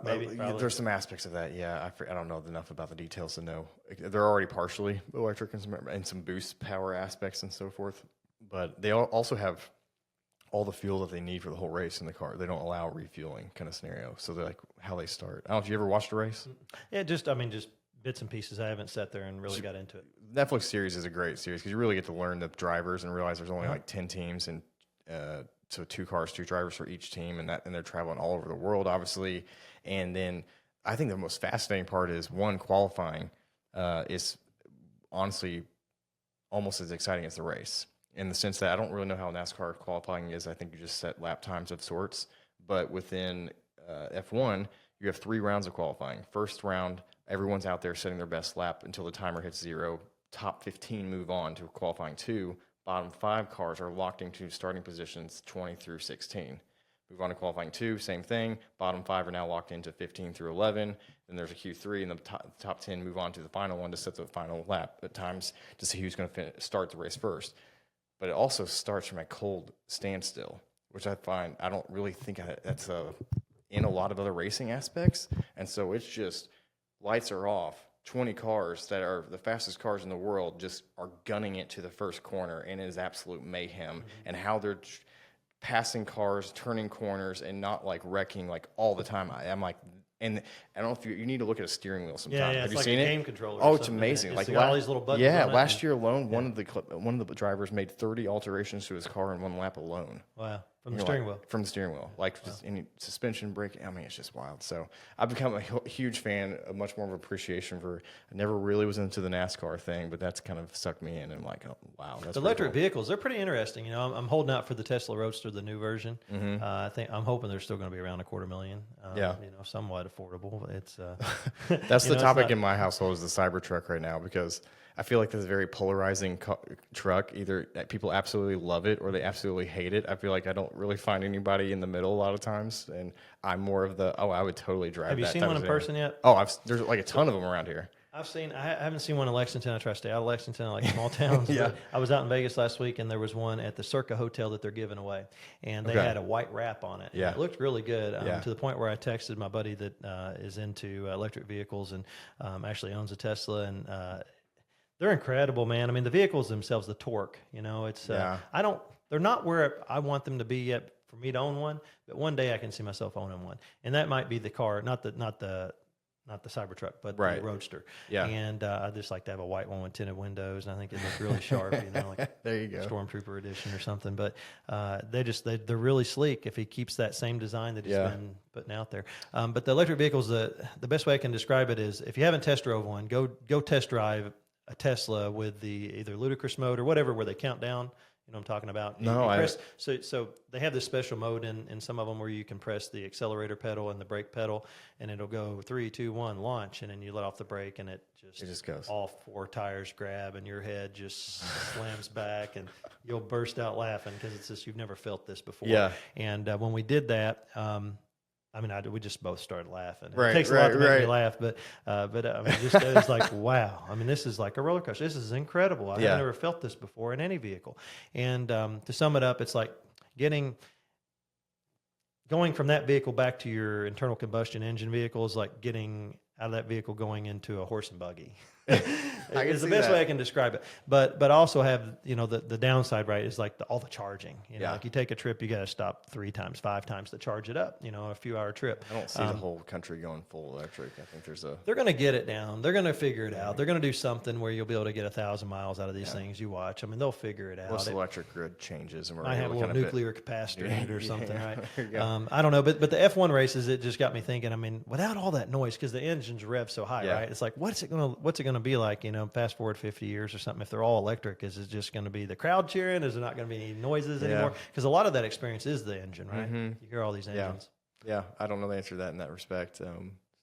Maybe. There's some aspects of that. Yeah, I don't know enough about the details to know. They're already partially electric and some boost power aspects and so forth. But they also have all the fuel that they need for the whole race in the car. They don't allow refueling kind of scenario. So they're like how they start. I don't know if you ever watched a race.
Yeah, just bits and pieces. I haven't sat there and really got into it.
Netflix series is a great series because you really get to learn the drivers and realize there's only like 10 teams and so 2 cars, 2 drivers for each team, and they're traveling all over the world, obviously. And then I think the most fascinating part is qualifying is honestly almost as exciting as the race, in the sense that I don't really know how NASCAR qualifying is. I think you just set lap times of sorts, but within F1, you have 3 rounds of qualifying. First round, everyone's out there setting their best lap until the timer hits 0. Top 15 move on to qualifying 2. Bottom 5 cars are locked into starting positions 20 through 16. Move on to qualifying 2, same thing. Bottom 5 are now locked into 15 through 11. Then there's a Q3, and the top 10 move on to the final one to set the final lap at times to see who's going to start the race first. But it also starts from a cold standstill, which I don't really think that's in a lot of other racing aspects. And so it's just lights are off. 20 cars that are the fastest cars in the world just are gunning it to the first corner, and it is absolute mayhem. And how they're passing cars, turning corners, and not like wrecking like all the time. I'm like, and I don't know if you need to look at a steering wheel sometime.
Yeah,
Have you
like
seen
a
it?
game controller.
Oh, it's amazing!
Like all these little buttons.
Yeah, last year alone, one of the drivers made 30 alterations to his car in 1 lap alone.
Wow. From the steering wheel.
From the steering wheel. Like just any suspension, brake. I mean, it's just wild. So I've become a huge fan, much more of appreciation for, I never really was into the NASCAR thing, but that's kind of sucked me in, and I'm like, oh, wow. That's
the electric vehicles, they're pretty interesting. You know, I'm holding out for the Tesla Roadster, the new version. I'm hoping they're still going to be around $250,000. You know, somewhat affordable. It's
that's the topic in my household is the Cybertruck right now, because I feel like this is a very polarizing truck. Either people absolutely love it or they absolutely hate it. I feel like I don't really find anybody in the middle a lot of times, and I'm more of the, I would totally drive that.
Have you seen one in person yet?
Oh, there's like a ton of them around here.
I haven't seen one in Lexington. I try to stay out of Lexington, like small towns. Yeah. I was out in Vegas last week, and there was one at the Circa Hotel that they're giving away, and they had a white wrap on it. Yeah. It looked really good, to the point where I texted my buddy that is into electric vehicles and actually owns a Tesla, and they're incredible, man. I mean, the vehicles themselves, the torque, you know, it's they're not where I want them to be yet for me to own one, but one day I can see myself owning one, and that might be the car, not the Cybertruck, but the Roadster. Yeah. And I just like to have a white one with tinted windows, and I think it looks really sharp, you know, like
there you go,
Stormtrooper edition or something. But they're really sleek if he keeps that same design that he's been putting out there. But the electric vehicles, the best way I can describe it is, if you haven't test drove one, go test drive a Tesla with the either ludicrous mode or whatever, where they count down. You know what I'm talking about? So they have this special mode in some of them where you can press the accelerator pedal and the brake pedal, and it'll go 3, 2, 1, launch, and then you let off the brake, and it just goes. All 4 tires grab, and your head just slams back, and you'll burst out laughing because it's just, you've never felt this before. Yeah. And when we did that, we just both started laughing. It takes a lot to make me laugh, but it was like, wow. I mean, this is like a roller coaster. This is incredible. I've never felt this before in any vehicle. And to sum it up, it's like going from that vehicle back to your internal combustion engine vehicle is like getting out of that vehicle going into a horse and buggy. It's the best way I can describe it. But also have, you know, the downside, right, is like all the charging. You know, like you take a trip, you got to stop 3 times, 5 times to charge it up, you know, a few hour trip.
I don't see the whole country going full electric. I think
they're going to get it down. They're going to figure it out. They're going to do something where you'll be able to get 1,000 miles out of these things you watch. I mean, they'll figure it out.
Once the electric grid changes, and
I have a little nuclear capacitor in it or something, right? I don't know, but the F1 races, it just got me thinking. I mean, without all that noise, because the engines rev so high, right? It's like, what's it going to be like? You know, fast forward 50 years or something. If they're all electric, is it just going to be the crowd cheering? Is there not going to be any noises anymore? Because a lot of that experience is the engine, right? Mm-hmm. You hear all these engines.
Yeah, I don't know the answer to that in that respect.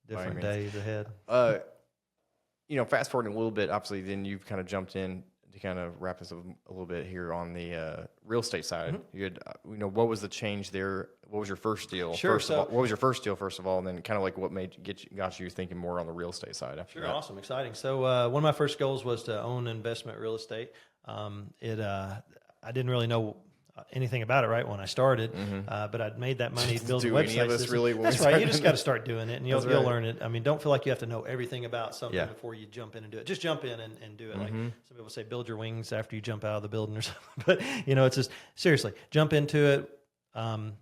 Different days ahead.
You know, fast forwarding a little bit, obviously, then you've kind of jumped in to kind of wrap this up a little bit here on the real estate side, you had, what was the change there? What was your first deal?
Sure.
What was your first deal, first of all, and then kind of like what got you thinking more on the real estate side after that?
Awesome, exciting. So one of my first goals was to own investment real estate. I didn't really know anything about it right when I started, but I'd made that money building websites.
Really
That's right. You just got to start doing it, and you'll learn it. I mean, don't feel like you have to know everything about something before you jump in and do it. Just jump in and do it. Like some people say, build your wings after you jump out of the building or something. But it's just seriously jump into it.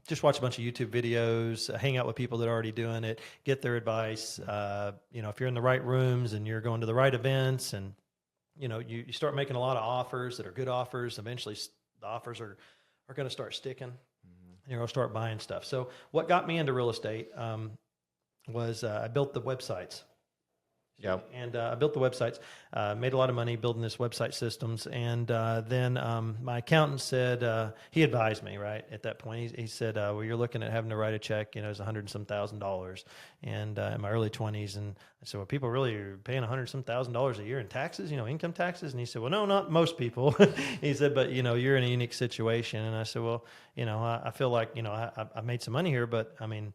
Just watch a bunch of YouTube videos, hang out with people that are already doing it, get their advice. If you're in the right rooms and you're going to the right events, and you start making a lot of offers that are good offers. Eventually, the offers are going to start sticking. And you're going to start buying stuff. So what got me into real estate was I built the websites.
Yeah.
And I built the websites, made a lot of money building this website systems. And then my accountant said, he advised me, right, at that point. He said, well, you're looking at having to write a check, it's $100 and some $1,000. And in my early 20s. And I said, well, people really are paying $100 and some $1,000 a year in taxes, income taxes? And he said, well, no, not most people. He said, but, you're in a unique situation. And I said, well, I feel like, I made some money here, but I mean,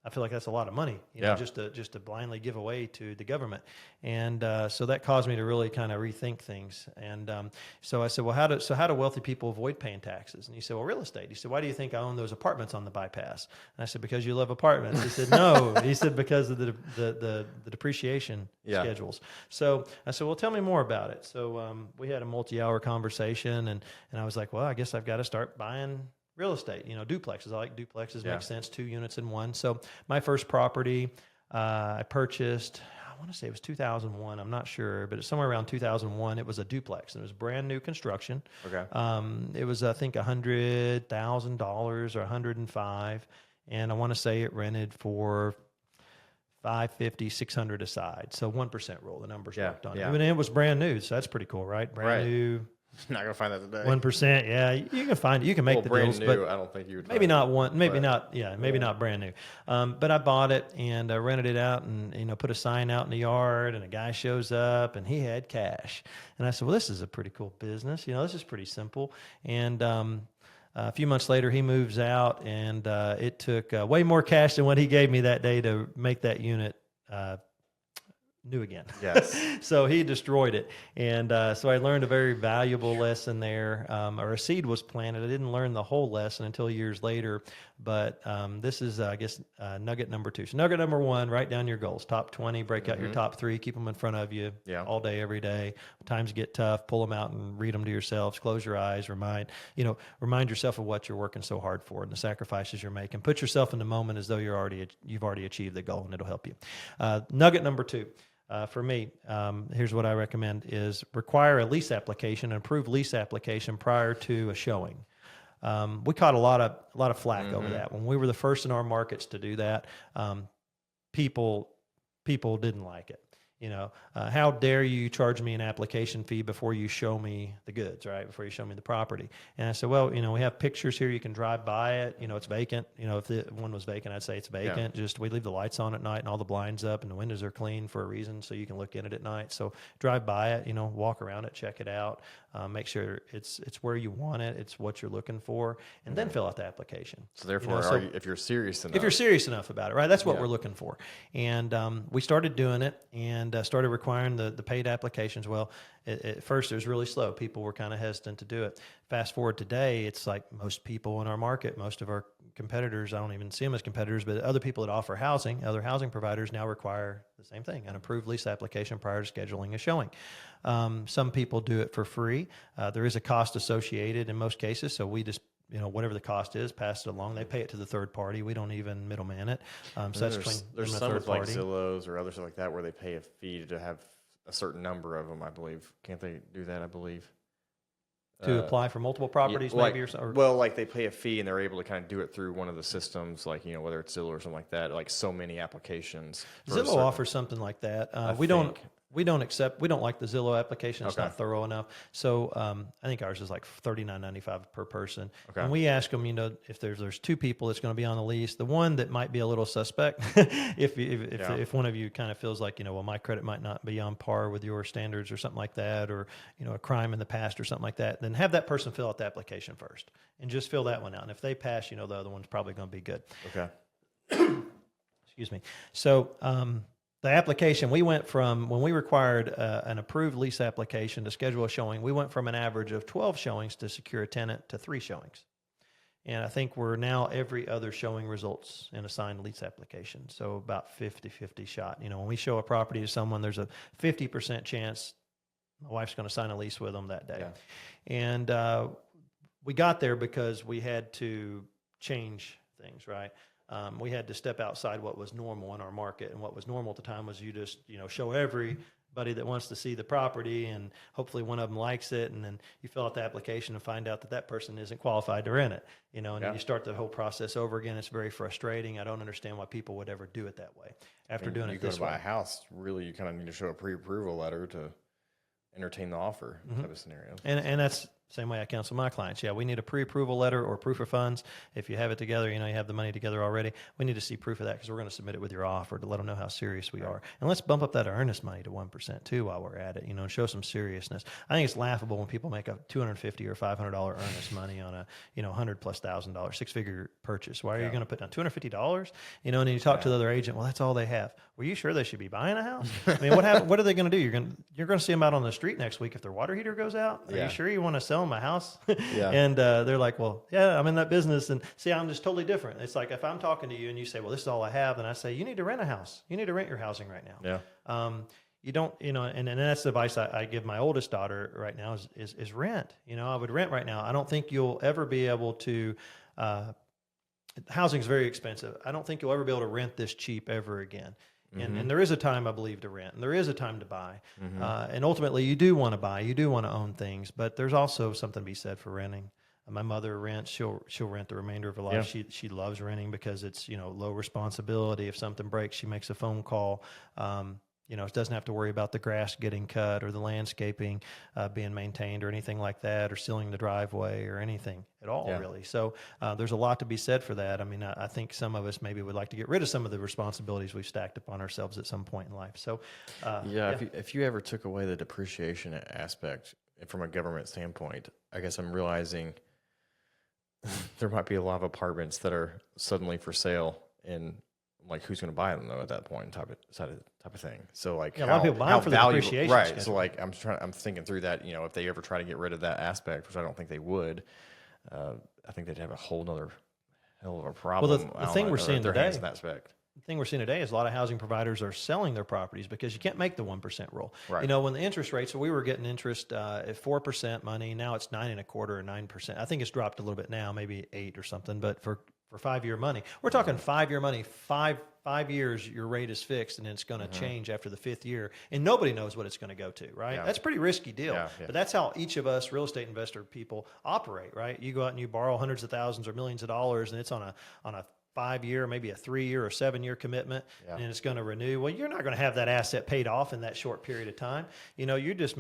I feel like that's a lot of money, just to blindly give away to the government. And so that caused me to really kind of rethink things. And so I said, well, how do wealthy people avoid paying taxes? And he said, well, real estate. He said, why do you think I own those apartments on the bypass? And I said, because you love apartments. He said, no. He said, because of the depreciation schedules. So I said, well, tell me more about it. So we had a multi-hour conversation, and I was like, well, I guess I've got to start buying real estate, duplexes. I like duplexes. Makes sense. 2 units in one. So my first property, I purchased, I want to say it was 2001. I'm not sure, but it's somewhere around 2001. It was a duplex, and it was brand new construction.
Okay.
It was, I think, $100,000 or $105,000. And I want to say it rented for $550, $600 aside. So 1% rule, the numbers worked on it. I mean, it was brand new. So that's pretty cool, right? Brand new.
Not gonna find that today.
1%, yeah, you can find it. You can make the
brand
deals,
new,
but
I don't think you would.
Maybe not one, maybe not, maybe not brand new. But I bought it and I rented it out, and put a sign out in the yard, and a guy shows up, and he had cash, and I said, well, this is a pretty cool business. This is pretty simple. And a few months later, he moves out, and it took way more cash than what he gave me that day to make that unit new again.
Yes.
So he destroyed it. And so I learned a very valuable lesson there, or a seed was planted. I didn't learn the whole lesson until years later, but this is, I guess, nugget number 2. So nugget number 1, write down your goals. Top 20, break out your top 3, keep them in front of you all day, every day. When times get tough, pull them out and read them to yourselves. Close your eyes, remind yourself of what you're working so hard for and the sacrifices you're making. Put yourself in the moment as though you've already achieved the goal, and it'll help you. Nugget number 2. For me, here's what I recommend: is require a lease application, an approved lease application prior to a showing. We caught a lot of flack over that when we were the first in our markets to do that. People didn't like it. How dare you charge me an application fee before you show me the goods, right? Before you show me the property. And I said, well, we have pictures here. You can drive by it. It's vacant. If the one was vacant, I'd say it's vacant. Just we leave the lights on at night and all the blinds up and the windows are clean for a reason, so you can look in it at night. So drive by it, walk around it, check it out, make sure it's where you want it, it's what you're looking for, and then fill out the application.
So therefore, if you're serious enough.
If you're serious enough about it, right? That's what we're looking for. And we started doing it, and started requiring the paid applications. Well, at first it was really slow. People were kind of hesitant to do it. Fast forward today, it's like most people in our market, most of our competitors, I don't even see them as competitors, but other people that offer housing, other housing providers now require the same thing, an approved lease application prior to scheduling a showing. Some people do it for free. There is a cost associated in most cases, so we just whatever the cost is, pass it along. They pay it to the third party. We don't even middleman it. So that's between
there's
the
some
third
with like
party.
Zillows or others like that where they pay a fee to have a certain number of them, I believe. Can't they do that, I believe?
To apply for multiple properties,
like,
maybe? Or
well, like they pay a fee and they're able to kind of do it through one of the systems, like, whether it's Zillow or something like that, like so many applications.
Zillow offers something like that. We don't. we don't like the Zillow application. It's not thorough enough. So I think ours is like $39.95 per person. Okay. And we ask them, if there's two people that's going to be on the lease, the one that might be a little suspect, if one of you kind of feels like, well, my credit might not be on par with your standards or something like that, or, a crime in the past or something like that, then have that person fill out the application first and just fill that one out. And if they pass, the other one's probably going to be good.
Okay.
Excuse me. So, the application, we went from, when we required an approved lease application to schedule a showing, we went from an average of 12 showings to secure a tenant to 3 showings. And I think we're now every other showing results in a signed lease application. So about 50-50 shot. When we show a property to someone, there's a 50% chance my wife's going to sign a lease with them that day. Yeah. And we got there because we had to change things, right? We had to step outside what was normal in our market, and what was normal at the time was you just, show everybody that wants to see the property, and hopefully one of them likes it, and then you fill out the application and find out that person isn't qualified to rent it, and then you start the whole process over again. It's very frustrating. I don't understand why people would ever do it that way. After doing it this way,
you go to buy a house, really, you kind of need to show a pre-approval letter to entertain the offer type of scenario.
And that's same way I counsel my clients. Yeah, we need a pre-approval letter or proof of funds. If you have it together, you have the money together already. We need to see proof of that because we're going to submit it with your offer to let them know how serious we are. And let's bump up that earnest money to 1% too while we're at it, and show some seriousness. I think it's laughable when people make a $250 or $500 earnest money on a $100,000+ 6-figure purchase. Why are you going to put down $250? And then you talk to the other agent. Well, that's all they have. Were you sure they should be buying a house? I mean, what are they going to do? You're going to see them out on the street next week if their water heater goes out. Are you sure you want to sell them a house? And they're like, well, yeah, I'm in that business. And see, I'm just totally different. It's like if I'm talking to you and you say, well, this is all I have, then I say, you need to rent a house. You need to rent your housing right now. Yeah. You don't, and that's the advice I give my oldest daughter right now is rent. I would rent right now. I don't think you'll ever be able to, housing is very expensive. I don't think you'll ever be able to rent this cheap ever again. And there is a time, I believe, to rent, and there is a time to buy. And ultimately, you do want to buy, you do want to own things, but there's also something to be said for renting. My mother rents; she'll rent the remainder of her life. Yeah. She loves renting because it's low responsibility. If something breaks, she makes a phone call. It doesn't have to worry about the grass getting cut or the landscaping being maintained or anything like that, or sealing the driveway or anything at all, really. So there's a lot to be said for that. I mean, I think some of us maybe would like to get rid of some of the responsibilities we've stacked upon ourselves at some point in life. So,
if you ever took away the depreciation aspect from a government standpoint, I guess I'm realizing there might be a lot of apartments that are suddenly for sale, and like who's going to buy them though at that point, type of thing. So like
a lot of people buy them for the depreciation,
right? Schedule. So like I'm thinking through that. If they ever try to get rid of that aspect, which I don't think they would, I think they'd have a whole nother hell of a problem.
Well, the thing we're seeing today,
the
thing we're seeing today is a lot of housing providers are selling their properties because you can't make the 1% rule.
Right.
When the interest rates, so we were getting interest at 4% money. Now it's 9.25% or 9%. I think it's dropped a little bit now, maybe 8 or something. But for 5-year money, we're talking 5-year money. 5 years, your rate is fixed, and it's going to change after the 5th year, and nobody knows what it's going to go to. Right? Yeah. That's a pretty risky deal. Yeah. But that's how each of us real estate investor people operate. Right? You go out and you borrow hundreds of thousands or millions of dollars, and it's on a 5-year, maybe a 3-year or 7-year commitment, and it's going to renew. Well, you're not going to have that asset paid off in that short period of time. You've just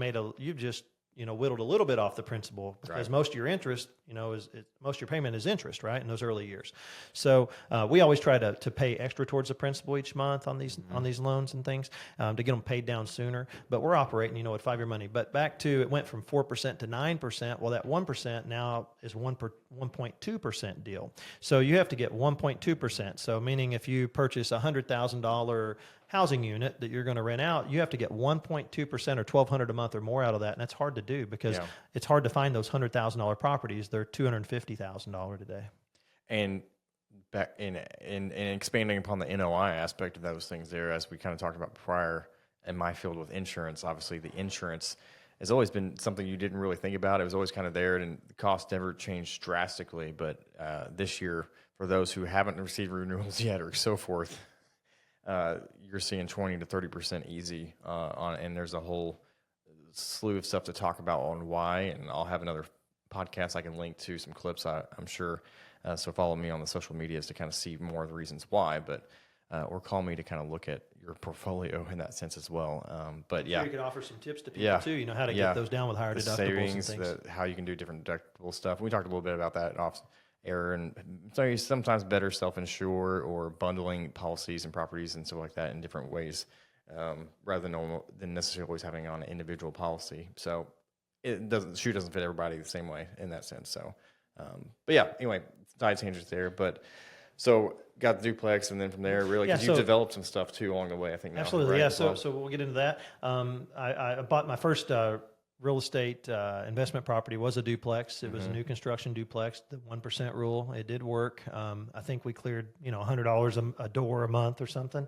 whittled a little bit off the principal because most of your interest, most of your payment is interest, right, in those early years. So we always try to pay extra towards the principal each month on these loans and things to get them paid down sooner. But we're operating, at 5-year money. But back to, it went from 4% to 9%. Well, that 1% now is 1.2% deal. So you have to get 1.2%. So meaning if you purchase $100,000 housing unit that you're going to rent out, you have to get 1.2% or $1,200 a month or more out of that, and that's hard to do because it's hard to find those $100,000 properties. They're $250,000 today.
And back in expanding upon the NOI aspect of those things, there, as we kind of talked about prior, in my field with insurance, obviously the insurance has always been something you didn't really think about. It was always kind of there, and the cost never changed drastically. But this year, for those who haven't received renewals yet or so forth, you're seeing 20 to 30% easy and there's a whole slew of stuff to talk about on why, and I'll have another podcast I can link to some clips, I'm sure. So follow me on the social medias to kind of see more of the reasons why, but or call me to kind of look at your portfolio in that sense as well. But yeah,
sure you could offer some tips to people too. How to get those down with higher deductibles
savings,
and things.
how you can do different deductible stuff. We talked a little bit about that off air, and so sometimes better self-insure or bundling policies and properties and stuff like that in different ways, rather than necessarily always having on an individual policy. So the shoe doesn't fit everybody the same way in that sense. So, but yeah, anyway, side tangents there, but. So got the duplex, and then from there, really, because you've developed some stuff too along the way, I think. Now,
absolutely,
right,
yeah. So we'll get into that. I bought my first real estate investment property was a duplex. It was a new construction duplex. The 1% rule, it did work. I think we cleared $100 a door a month or something.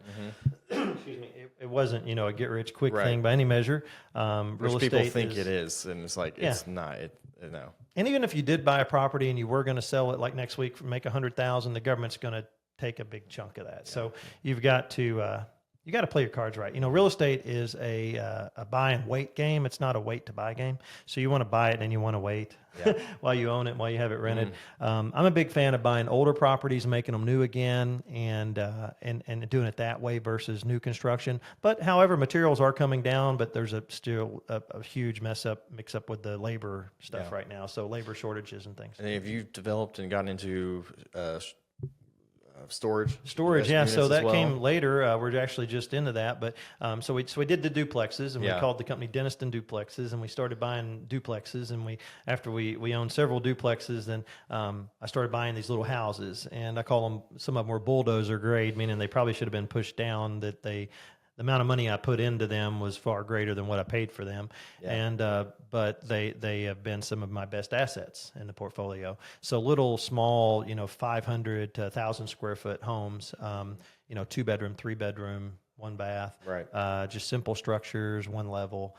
Excuse me. It wasn't a get rich quick thing by any measure.
Real estate people think it is, and it's like it's not. No.
And even if you did buy a property and you were going to sell it like next week, make $100,000, the government's going to take a big chunk of that. Yeah. So you've got to play your cards right. Real estate is a buy and wait game. It's not a wait to buy game. So you want to buy it and you want to wait while you own it, while you have it rented. I'm a big fan of buying older properties, making them new again, and doing it that way versus new construction. But however, materials are coming down, but there's still a huge mix up with the labor stuff right now. So labor shortages and things.
And have you developed and gotten into storage,
yeah. So that came later. We're actually just into that, but so we did the duplexes, and we called the company Denniston Duplexes, and we started buying duplexes. And after we owned several duplexes, then I started buying these little houses, and I call them, some of them were bulldozer grade, meaning they probably should have been pushed down. The amount of money I put into them was far greater than what I paid for them. And but they have been some of my best assets in the portfolio. So little small, 500 to 1,000 square foot homes, 2 bedroom, 3 bedroom, 1 bath, just simple structures, 1 level.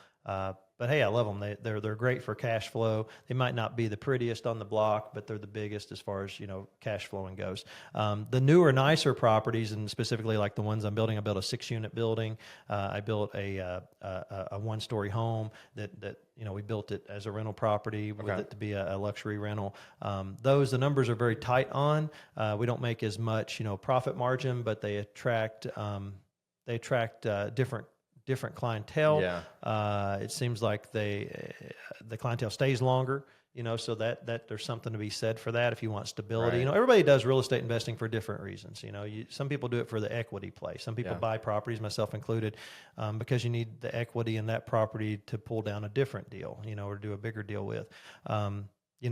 But hey, I love them. They're great for cash flow. They might not be the prettiest on the block, but they're the biggest as far as cash flowing goes. The newer, nicer properties, and specifically like the ones I'm building, I built a 6-unit building. I built a 1-story home that we built it as a rental property with it to be a luxury rental. The numbers are very tight on. We don't make as much profit margin, but they attract different clientele. It seems like the clientele stays longer, so that there's something to be said for that if you want stability. Everybody does real estate investing for different reasons. Some people do it for the equity play. Some people buy properties, myself included, because you need the equity in that property to pull down a different deal, or do a bigger deal with.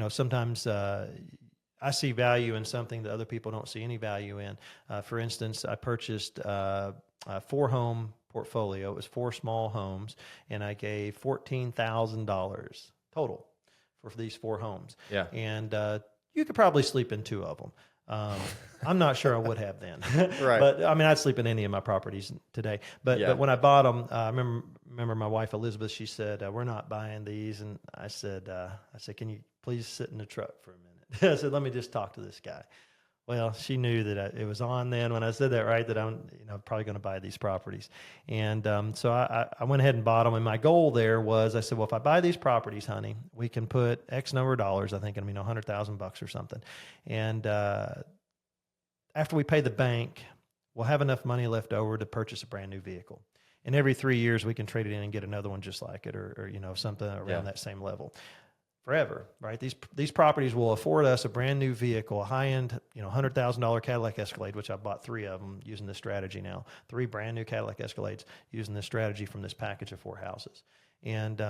Sometimes I see value in something that other people don't see any value in. For instance, I purchased a 4-home portfolio. It was 4 small homes, and I gave $14,000 total for these 4 homes. And you could probably sleep in 2 of them. I'm not sure I would have then. But I mean, I'd sleep in any of my properties today. But when I bought them, I remember my wife Elizabeth. She said, "We're not buying these." And I said, "Can you please sit in the truck for a minute?" I said, "Let me just talk to this guy." Well, she knew that it was on then when I said that, right, that I'm probably going to buy these properties. And so I went ahead and bought them. And my goal there was, I said, well, if I buy these properties, honey, we can put X number of dollars, I think, $100,000 or something. And after we pay the bank, we'll have enough money left over to purchase a brand new vehicle. And every 3 years, we can trade it in and get another one just like it, or something around that same level. Forever, right? These properties will afford us a brand new vehicle, a high-end, $100,000 Cadillac Escalade, which I bought 3 of them using this strategy now. 3 brand new Cadillac Escalades using this strategy from this package of 4 houses. And,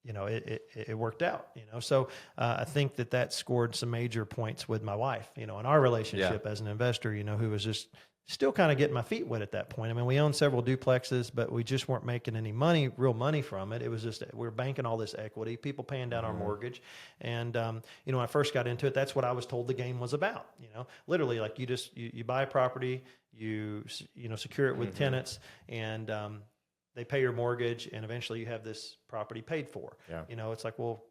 it worked out, So I think that scored some major points with my wife, in our relationship as an investor, who was just still kind of getting my feet wet at that point. I mean, we owned several duplexes, but we just weren't making any real money from it. It was just, we were banking all this equity, people paying down our mortgage. And, when I first got into it, that's what I was told the game was about. Literally, like you buy a property, you secure it with tenants, and they pay your mortgage, and eventually you have this property paid for. It's like, well,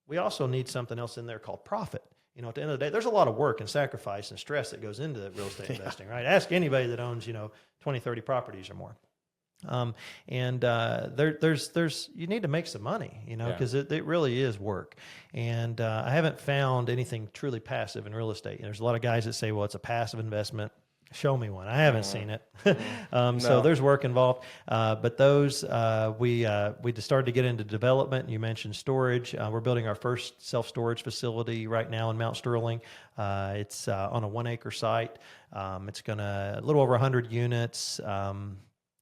we also need something else in there called profit. At the end of the day, there's a lot of work and sacrifice and stress that goes into real estate investing, right? Ask anybody that owns, 20, 30 properties or more. There's you need to make some money, because it really is work. And I haven't found anything truly passive in real estate. There's a lot of guys that say, well, it's a passive investment. Show me one. I haven't seen it. So there's work involved. But those, we just started to get into development. You mentioned storage. We're building our first self-storage facility right now in Mount Sterling. It's on a 1 acre site. It's a little over 100 units.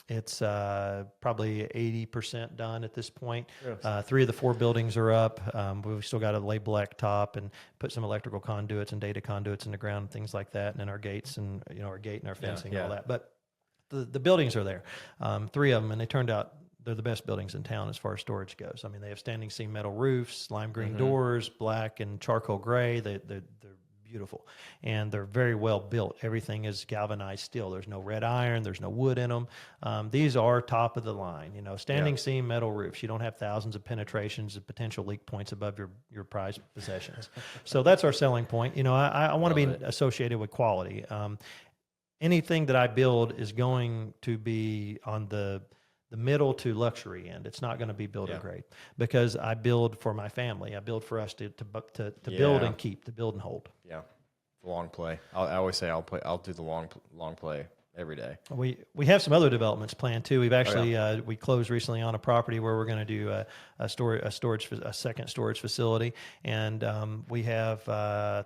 It's probably 80% done at this point. Yes. 3 of the 4 buildings are up. We've still got to lay blacktop and put some electrical conduits and data conduits in the ground, things like that, and then our gates and our gate and our fencing and all that. But the buildings are there, 3 of them, and they turned out they're the best buildings in town as far as storage goes. I mean, they have standing seam metal roofs, lime green doors, black and charcoal gray. They're beautiful, and they're very well built. Everything is galvanized steel. There's no red iron. There's no wood in them. These are top of the line. Standing seam metal roofs. You don't have thousands of penetrations of potential leak points above your prized possessions. So that's our selling point. I want to be associated with quality. Anything that I build is going to be on the middle to luxury end. It's not going to be builder grade, because I build for my family. I build for us to build and keep, to build and hold.
Yeah, the long play. I always say I'll do the long play every day.
We have some other developments planned too. We've actually we closed recently on a property where we're going to do a second storage facility, and we have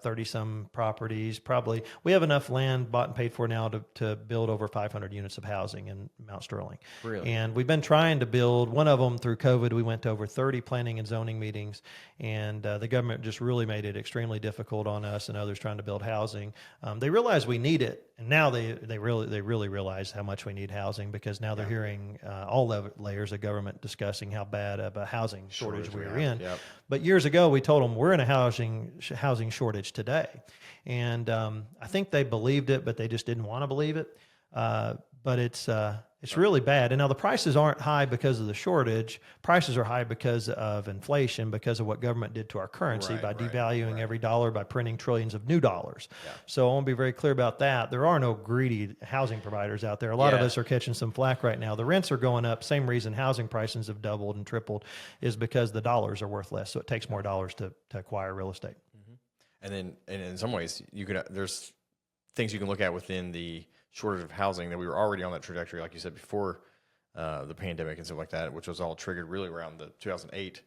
30 some properties. Probably we have enough land bought and paid for now to build over 500 units of housing in Mount Sterling.
Really?
And we've been trying to build one of them through COVID. We went to over 30 planning and zoning meetings, and the government just really made it extremely difficult on us and others trying to build housing. They realize we need it, and now they really realize how much we need housing, because now they're hearing all layers of government discussing how bad of a housing shortage we're in. Yep. But years ago, we told them we're in a housing shortage today. And I think they believed it, but they just didn't want to believe it. But it's really bad. And now the prices aren't high because of the shortage. Prices are high because of inflation, because of what government did to our currency by devaluing every dollar, by printing trillions of new dollars. Yeah. So I want to be very clear about that. There are no greedy housing providers out there. A lot of us are catching some flack right now. The rents are going up. Same reason housing prices have doubled and tripled is because the dollars are worth less. So it takes more dollars to acquire real estate.
And then, and in some ways, there's things you can look at within the shortage of housing that we were already on that trajectory, like you said, before the pandemic and stuff like that, which was all triggered really around the 2008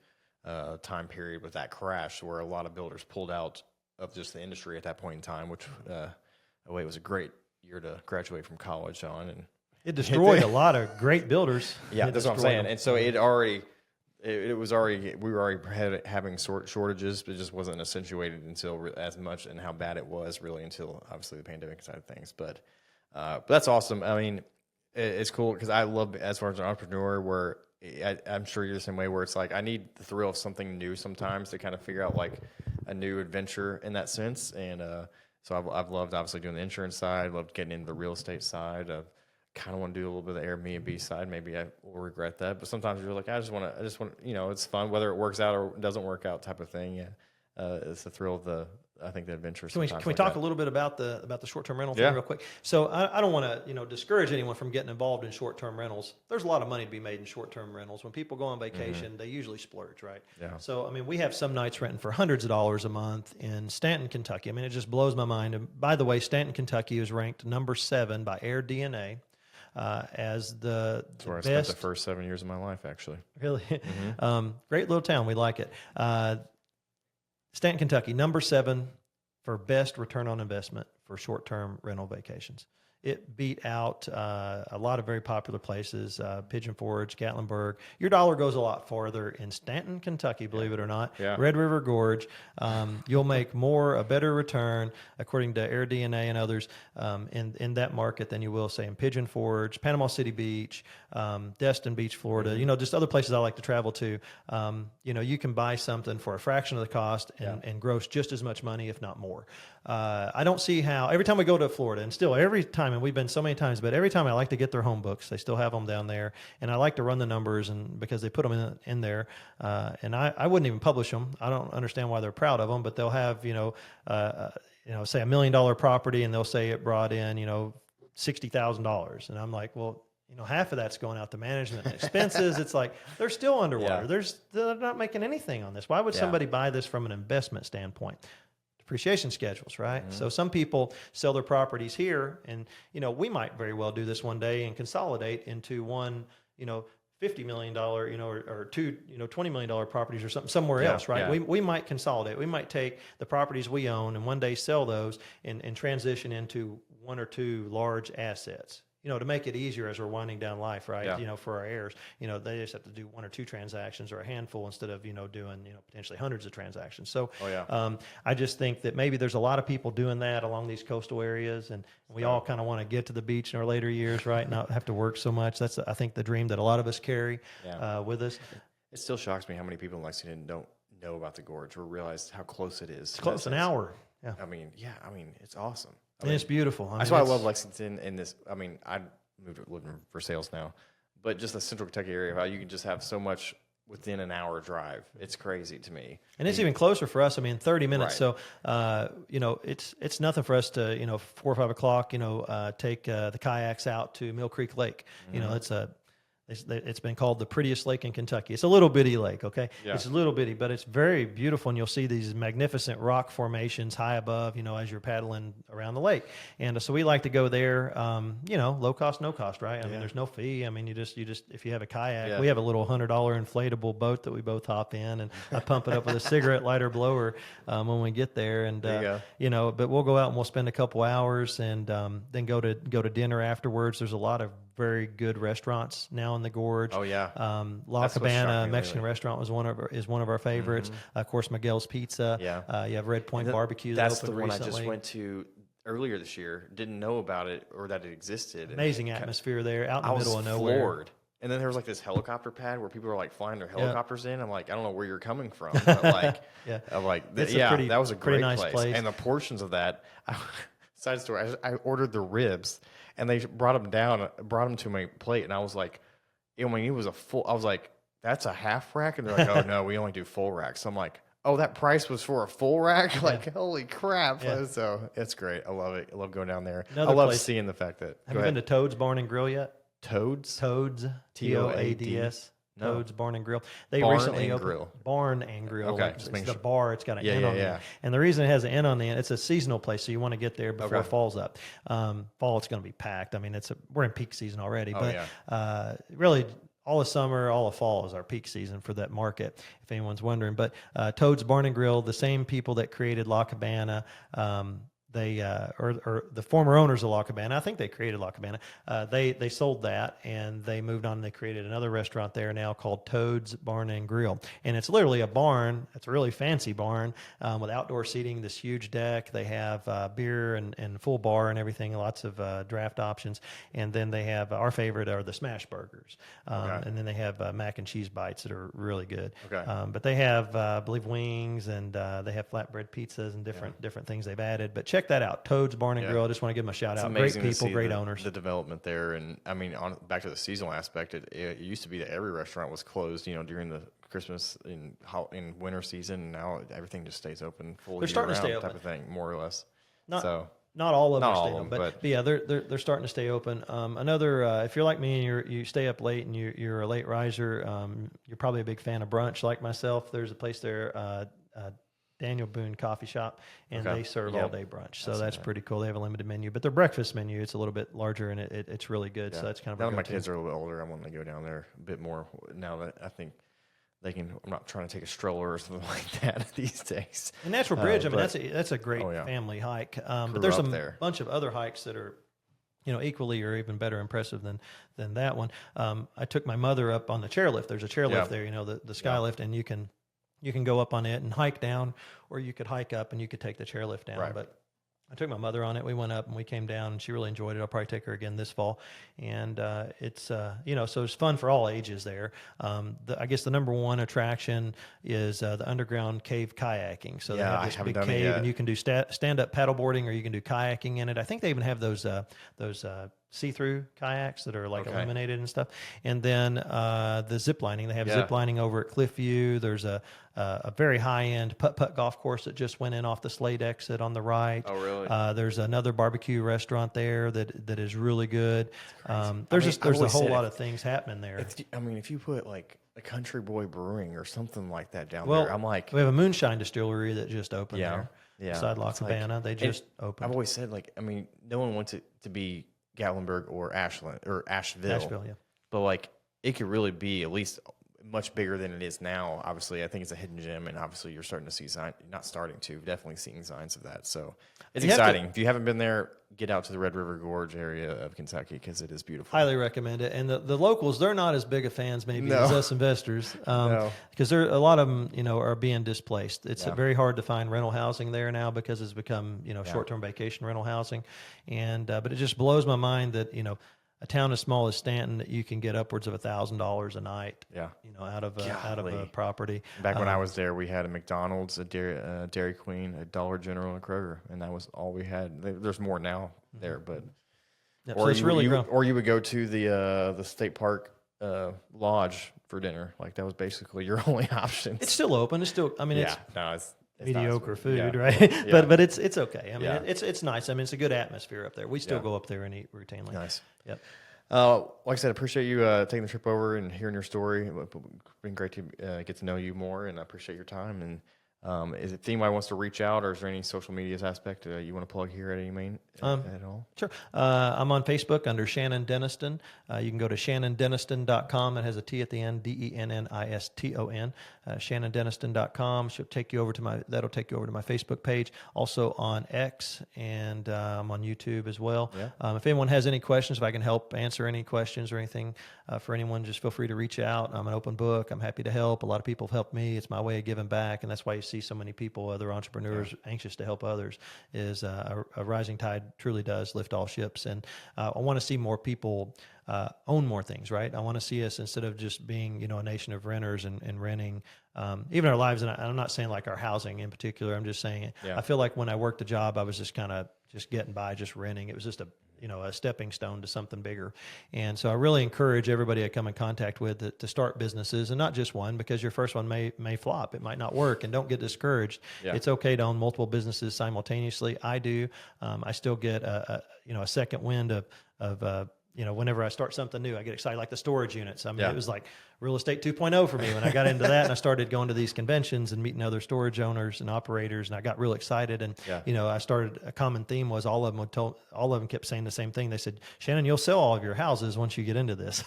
time period with that crash, where a lot of builders pulled out of just the industry at that point in time, which it was a great year to graduate from college on. And
it destroyed a lot of great builders.
Yeah, that's what I'm saying. And so we were already having shortages, but it just wasn't accentuated until as much, and how bad it was really until obviously the pandemic side of things. But that's awesome. I mean, it's cool because I love, as far as an entrepreneur, where I'm sure you're the same way, where it's like I need the thrill of something new sometimes to kind of figure out like a new adventure in that sense. And so I've loved obviously doing the insurance side, loved getting into the real estate side. Kind of want to do a little bit of the Airbnb side. Maybe I will regret that, but sometimes you're like, I just want, it's fun, whether it works out or doesn't work out type of thing. It's the thrill of the adventure.
Can we talk a little bit about the short-term rental thing real quick? So I don't want to discourage anyone from getting involved in short-term rentals. There's a lot of money to be made in short-term rentals. When people go on vacation, they usually splurge, right? Yeah. So I mean, we have some nights renting for hundreds of dollars a month in Stanton, Kentucky. I mean, it just blows my mind. And by the way, Stanton, Kentucky is ranked number 7 by AirDNA. As that's
where I
best.
spent the first 7 years of my life, actually.
Really? Great little town. We like it. Stanton, Kentucky, number 7 for best return on investment for short-term rental vacations. It beat out a lot of very popular places, Pigeon Forge, Gatlinburg. Your dollar goes a lot farther in Stanton, Kentucky, believe it or not. Yeah. Red River Gorge. You'll make a better return, according to AirDNA and others, in that market than you will, say, in Pigeon Forge, Panama City Beach, Destin Beach, Florida. Just other places I like to travel to. You can buy something for a fraction of the cost and gross just as much money, if not more. I don't see how, every time we go to Florida, and still every time, and we've been so many times, but every time I like to get their home books. They still have them down there, and I like to run the numbers, and because they put them in there, and I wouldn't even publish them. I don't understand why they're proud of them, but they'll have, say $1 million property, and they'll say it brought in, $60,000. And I'm like, well, half of that's going out to management and expenses. It's like, they're still underwater. Yeah. They're not making anything on this. Why would somebody buy this from an investment standpoint? depreciation schedules, right? So some people sell their properties here, and we might very well do this one day and consolidate into one, $50 million, or two, $20 million properties or something somewhere else, right?
Yeah.
We might consolidate. We might take the properties we own and one day sell those and transition into one or two large assets. To make it easier as we're winding down life, right?
Yeah.
For our heirs, they just have to do one or two transactions or a handful instead of, doing, potentially hundreds of transactions. So, I just think that maybe there's a lot of people doing that along these coastal areas, and we all kind of want to get to the beach in our later years, right? Not have to work so much. That's, I think, the dream that a lot of us carry with us.
It still shocks me how many people in Lexington don't know about the gorge or realize how close it is.
It's close, an hour. Yeah.
I mean, it's awesome.
And it's beautiful.
That's why I love Lexington and this. I mean, I living for sales now, but just the Central Kentucky area, how you can just have so much within an hour drive. It's crazy to me.
And it's even closer for us. I mean, 30 minutes.
Right.
So, it's nothing for us to, 4 or 5 o'clock, take the kayaks out to Mill Creek Lake. It's been called the prettiest lake in Kentucky. It's a little bitty lake, okay?
Yeah.
It's a little bitty, but it's very beautiful, and you'll see these magnificent rock formations high above, as you're paddling around the lake. And so we like to go there, low cost, no cost, right? I mean, there's no fee. I mean, you just if you have a kayak, we have a little $100 inflatable boat that we both hop in, and I pump it up with a cigarette lighter blower when we get there. And but we'll go out and we'll spend a couple hours, and then go to dinner afterwards. There's a lot of very good restaurants now in the gorge.
Oh yeah,
La Cabana Mexican restaurant is one of our favorites. Of course, Miguel's Pizza.
Yeah,
you have Red Point Barbecue.
That's
that opened
the one
recently.
I just went to earlier this year. Didn't know about it or that it existed.
Amazing atmosphere there, out in the middle of nowhere.
Floored. And then there was like this helicopter pad where people are like flying their helicopters in. I'm like, I don't know where you're coming from, but like, I'm like, that was a great
nice place.
And the portions of that. Side story: I ordered the ribs, and they brought them to my plate, and I was like, it was a full. I was like, that's a half rack, and they're like, oh no, we only do full racks. So I'm like, oh, that price was for a full rack? Like, holy crap! Yeah. So it's great. I love it. I love going down there. I love seeing the fact that.
Have you been to Toad's Barn and Grill yet?
Toads,
Toads, Toads.
No.
Toad's Barn and Grill. They
Barn
recently
and
opened
Grill.
Barn and Grill.
Okay,
like it's the bar. It's got an N on the end. And the reason it has an N on the end, it's a seasonal place, so you want to get there before fall's up. Fall, it's going to be packed. I mean, we're in peak season already, really. All of summer, all of fall is our peak season for that market, if anyone's wondering. But Toad's Barn and Grill, the same people that created La Cabana, they or the former owners of La Cabana, I think they created La Cabana. They sold that, and they moved on and they created another restaurant there now called Toad's Barn and Grill. And it's literally a barn. It's a really fancy barn with outdoor seating, this huge deck. They have beer and full bar and everything, lots of draft options. And then they have, our favorite are the smash burgers. And then they have mac and cheese bites that are really good. But they have, I believe, wings, and they have flatbread pizzas and different things they've added. But check that out, Toad's Barn and Grill. I just want to give them a shout out. Great people, great owners.
The development there, and I mean, back to the seasonal aspect, it used to be that every restaurant was closed, during the Christmas in winter season. And now everything just stays open full year round type of thing, more or less.
Not all of them stay open, but yeah, they're starting to stay open. Another, if you're like me and you stay up late and you're a late riser, you're probably a big fan of brunch like myself. There's a place there. Daniel Boone Coffee Shop, and they serve all-day brunch. So that's pretty cool. They have a limited menu, but their breakfast menu, it's a little bit larger, and it's really good. So that's kind of
now that my kids are a little bit older, I want to go down there a bit more now that I think they can. I'm not trying to take a stroller or something like that these days.
And Natural Bridge, I mean, that's a great family hike. But there's a bunch of other hikes that are equally or even better impressive than that one. I took my mother up on the chairlift. There's a chairlift there, the Skylift, and you can go up on it and hike down, or you could hike up and you could take the chairlift down.
Right.
But I took my mother on it. We went up and we came down, and she really enjoyed it. I'll probably take her again this fall. And it's, so it's fun for all ages there. I guess the number one attraction is the underground cave kayaking. So they have this big cave, and you can do stand-up paddleboarding, or you can do kayaking in it. I think they even have those see-through kayaks that are like illuminated and stuff. And then the zip lining. They have zip lining over at Cliffview. There's a very high-end putt-putt golf course that just went in off the Slade exit on the right.
Oh, really?
There's another barbecue restaurant there that is really good. There's a whole lot of things happening there.
If you put like a Country Boy Brewing or something like that down there, I'm like...
We have a moonshine distillery that just opened there. beside La Cabana. They just opened.
I've always said, like, I mean, no one wants it to be Gatlinburg or Asheville.
Asheville, yeah.
But like, it could really be at least much bigger than it is now. Obviously, I think it's a hidden gem, and obviously you're starting to see definitely seeing signs of that. So it's exciting. If you haven't been there, get out to the Red River Gorge area of Kentucky because it is beautiful.
Highly recommend it. And the locals, they're not as big of fans maybe as us investors, because a lot of them, are being displaced. It's very hard to find rental housing there now because it's become, short-term vacation rental housing. And but it just blows my mind that, a town as small as Stanton, that you can get upwards of $1,000 a night, out of a property.
Back when I was there, we had a McDonald's, a Dairy Queen, a Dollar General, and a Kroger, and that was all we had. There's more now there, but
so it's really grown.
Or you would go to the State Park Lodge for dinner. Like that was basically your only option.
It's still open. It's still. I mean,
it's
mediocre food, right? But it's okay. I mean, it's nice. I mean, it's a good atmosphere up there. We still go up there and eat routinely.
Nice.
Yep.
Like I said, I appreciate you taking the trip over and hearing your story. It's been great to get to know you more, and I appreciate your time. And is it anybody wants to reach out, or is there any social medias aspect you want to plug here at at all?
Sure. I'm on Facebook under Shannon Denniston. You can go to shannondenniston.com. It has a T at the end, Denniston. ShannonDenniston.com. That'll take you over to my Facebook page. Also on X, and I'm on YouTube as well. Yeah. If anyone has any questions, if I can help answer any questions or anything for anyone, just feel free to reach out. I'm an open book. I'm happy to help. A lot of people have helped me. It's my way of giving back, and that's why you see so many people, other entrepreneurs, anxious to help others. Is a rising tide truly does lift all ships, and I want to see more people own more things, right? I want to see us, instead of just being, a nation of renters and renting, even our lives. And I'm not saying like our housing in particular. I'm just saying, I feel like when I worked a job, I was just kind of just getting by, just renting. It was just a stepping stone to something bigger. And so I really encourage everybody I come in contact with to start businesses, and not just one, because your first one may flop. It might not work, and don't get discouraged. Yeah. It's okay to own multiple businesses simultaneously. I do. I still get a second wind of whenever I start something new, I get excited, like the storage units. I mean, it was like real estate 2.0 for me when I got into that, and I started going to these conventions and meeting other storage owners and operators, and I got real excited. And I started, a common theme was all of them kept saying the same thing. They said, Shannon, you'll sell all of your houses once you get into this.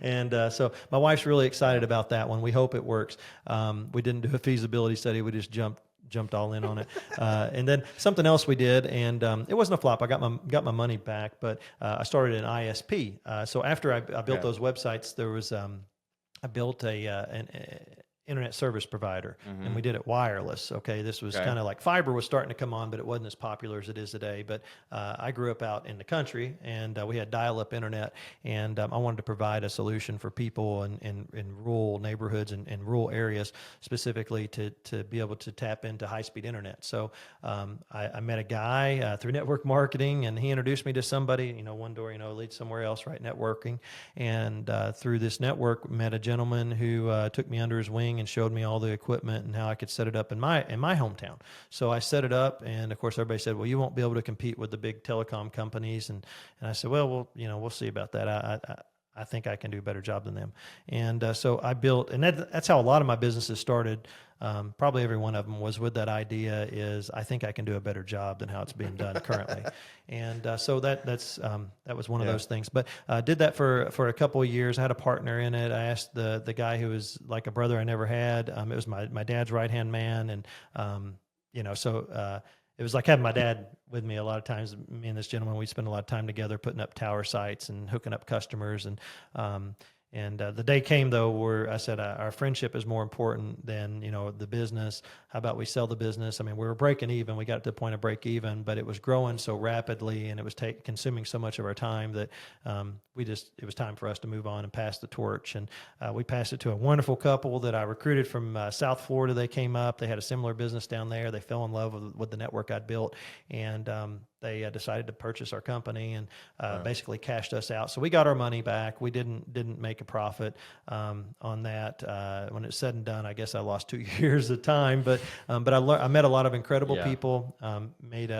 And so my wife's really excited about that one. We hope it works. We didn't do a feasibility study. We just jumped all in on it. And then something else we did, and it wasn't a flop. I got my money back, but I started an ISP. So after I built those websites, there was I built an internet service provider, and we did it wireless. Okay, this was kind of like fiber was starting to come on, but it wasn't as popular as it is today. But I grew up out in the country, and we had dial-up internet, and I wanted to provide a solution for people in rural neighborhoods and rural areas, specifically to be able to tap into high-speed internet. So I met a guy through network marketing, and he introduced me to somebody. One door leads somewhere else, right? Networking, and through this network, met a gentleman who took me under his wing and showed me all the equipment and how I could set it up in my hometown. So I set it up, and of course everybody said, well, you won't be able to compete with the big telecom companies. And I said, well, we'll see about that. I think I can do a better job than them. And so I built, and that's how a lot of my businesses started. Probably every one of them was with that idea is, I think I can do a better job than how it's being done currently. And so that was one of those things. But did that for a couple of years. I had a partner in it. I asked the guy who was like a brother I never had. It was my dad's right-hand man. And, it was like having my dad with me a lot of times. Me and this gentleman, we spent a lot of time together putting up tower sites and hooking up customers. And the day came, though, where I said, our friendship is more important than, the business. How about we sell the business? I mean, we were breaking even. We got to the point of break even, but it was growing so rapidly, and it was consuming so much of our time that it was time for us to move on and pass the torch. And we passed it to a wonderful couple that I recruited from South Florida. They came up. They had a similar business down there. They fell in love with the network I'd built, and they decided to purchase our company and basically cashed us out. So we got our money back. We didn't make a profit on that. When it's said and done, I guess I lost 2 years of time. But I met a lot of incredible people. Made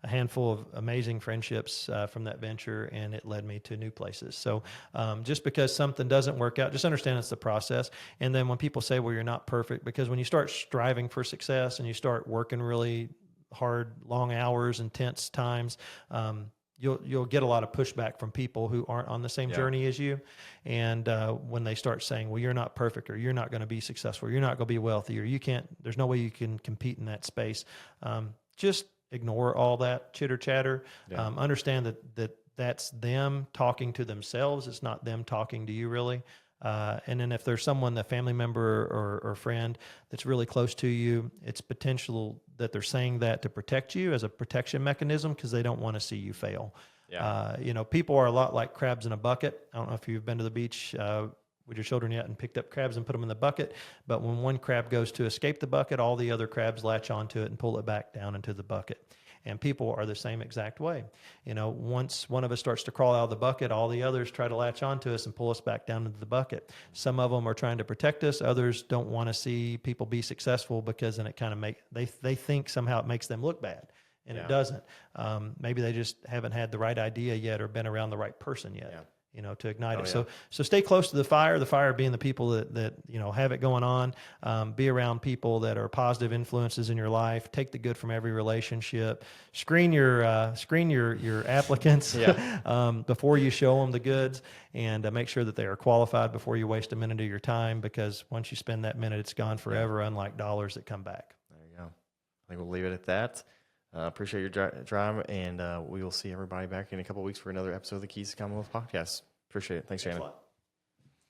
a handful of amazing friendships from that venture, and it led me to new places. So just because something doesn't work out, just understand it's the process. And then when people say, well, you're not perfect, because when you start striving for success and you start working really hard, long hours, intense times, you'll get a lot of pushback from people who aren't on the same journey as you. And when they start saying, well, you're not perfect, or you're not going to be successful, or you're not going to be wealthy, or you can't, there's no way you can compete in that space. Just ignore all that chitter chatter. Understand that's them talking to themselves. It's not them talking to you really. And then if there's someone, a family member or friend that's really close to you, it's potential that they're saying that to protect you as a protection mechanism, because they don't want to see you fail. People are a lot like crabs in a bucket. I don't know if you've been to the beach with your children yet and picked up crabs and put them in the bucket. But when one crab goes to escape the bucket, all the other crabs latch onto it and pull it back down into the bucket. And people are the same exact way. Once one of us starts to crawl out of the bucket, all the others try to latch onto us and pull us back down into the bucket. Some of them are trying to protect us. Others don't want to see people be successful, because then it kind of they think somehow it makes them look bad. And it doesn't. Maybe they just haven't had the right idea yet, or been around the right person yet. To ignite it. So stay close to the fire being the people that have it going on. Be around people that are positive influences in your life. Take the good from every relationship. Screen your applicants before you show them the goods, and make sure that they are qualified before you waste a minute of your time, because once you spend that minute, it's gone forever, unlike dollars that come back.
There you go. I think we'll leave it at that. Appreciate your time, and we will see everybody back in a couple of weeks for another episode of the Keys to Commonwealth podcast. Appreciate it. Thanks, Shannon.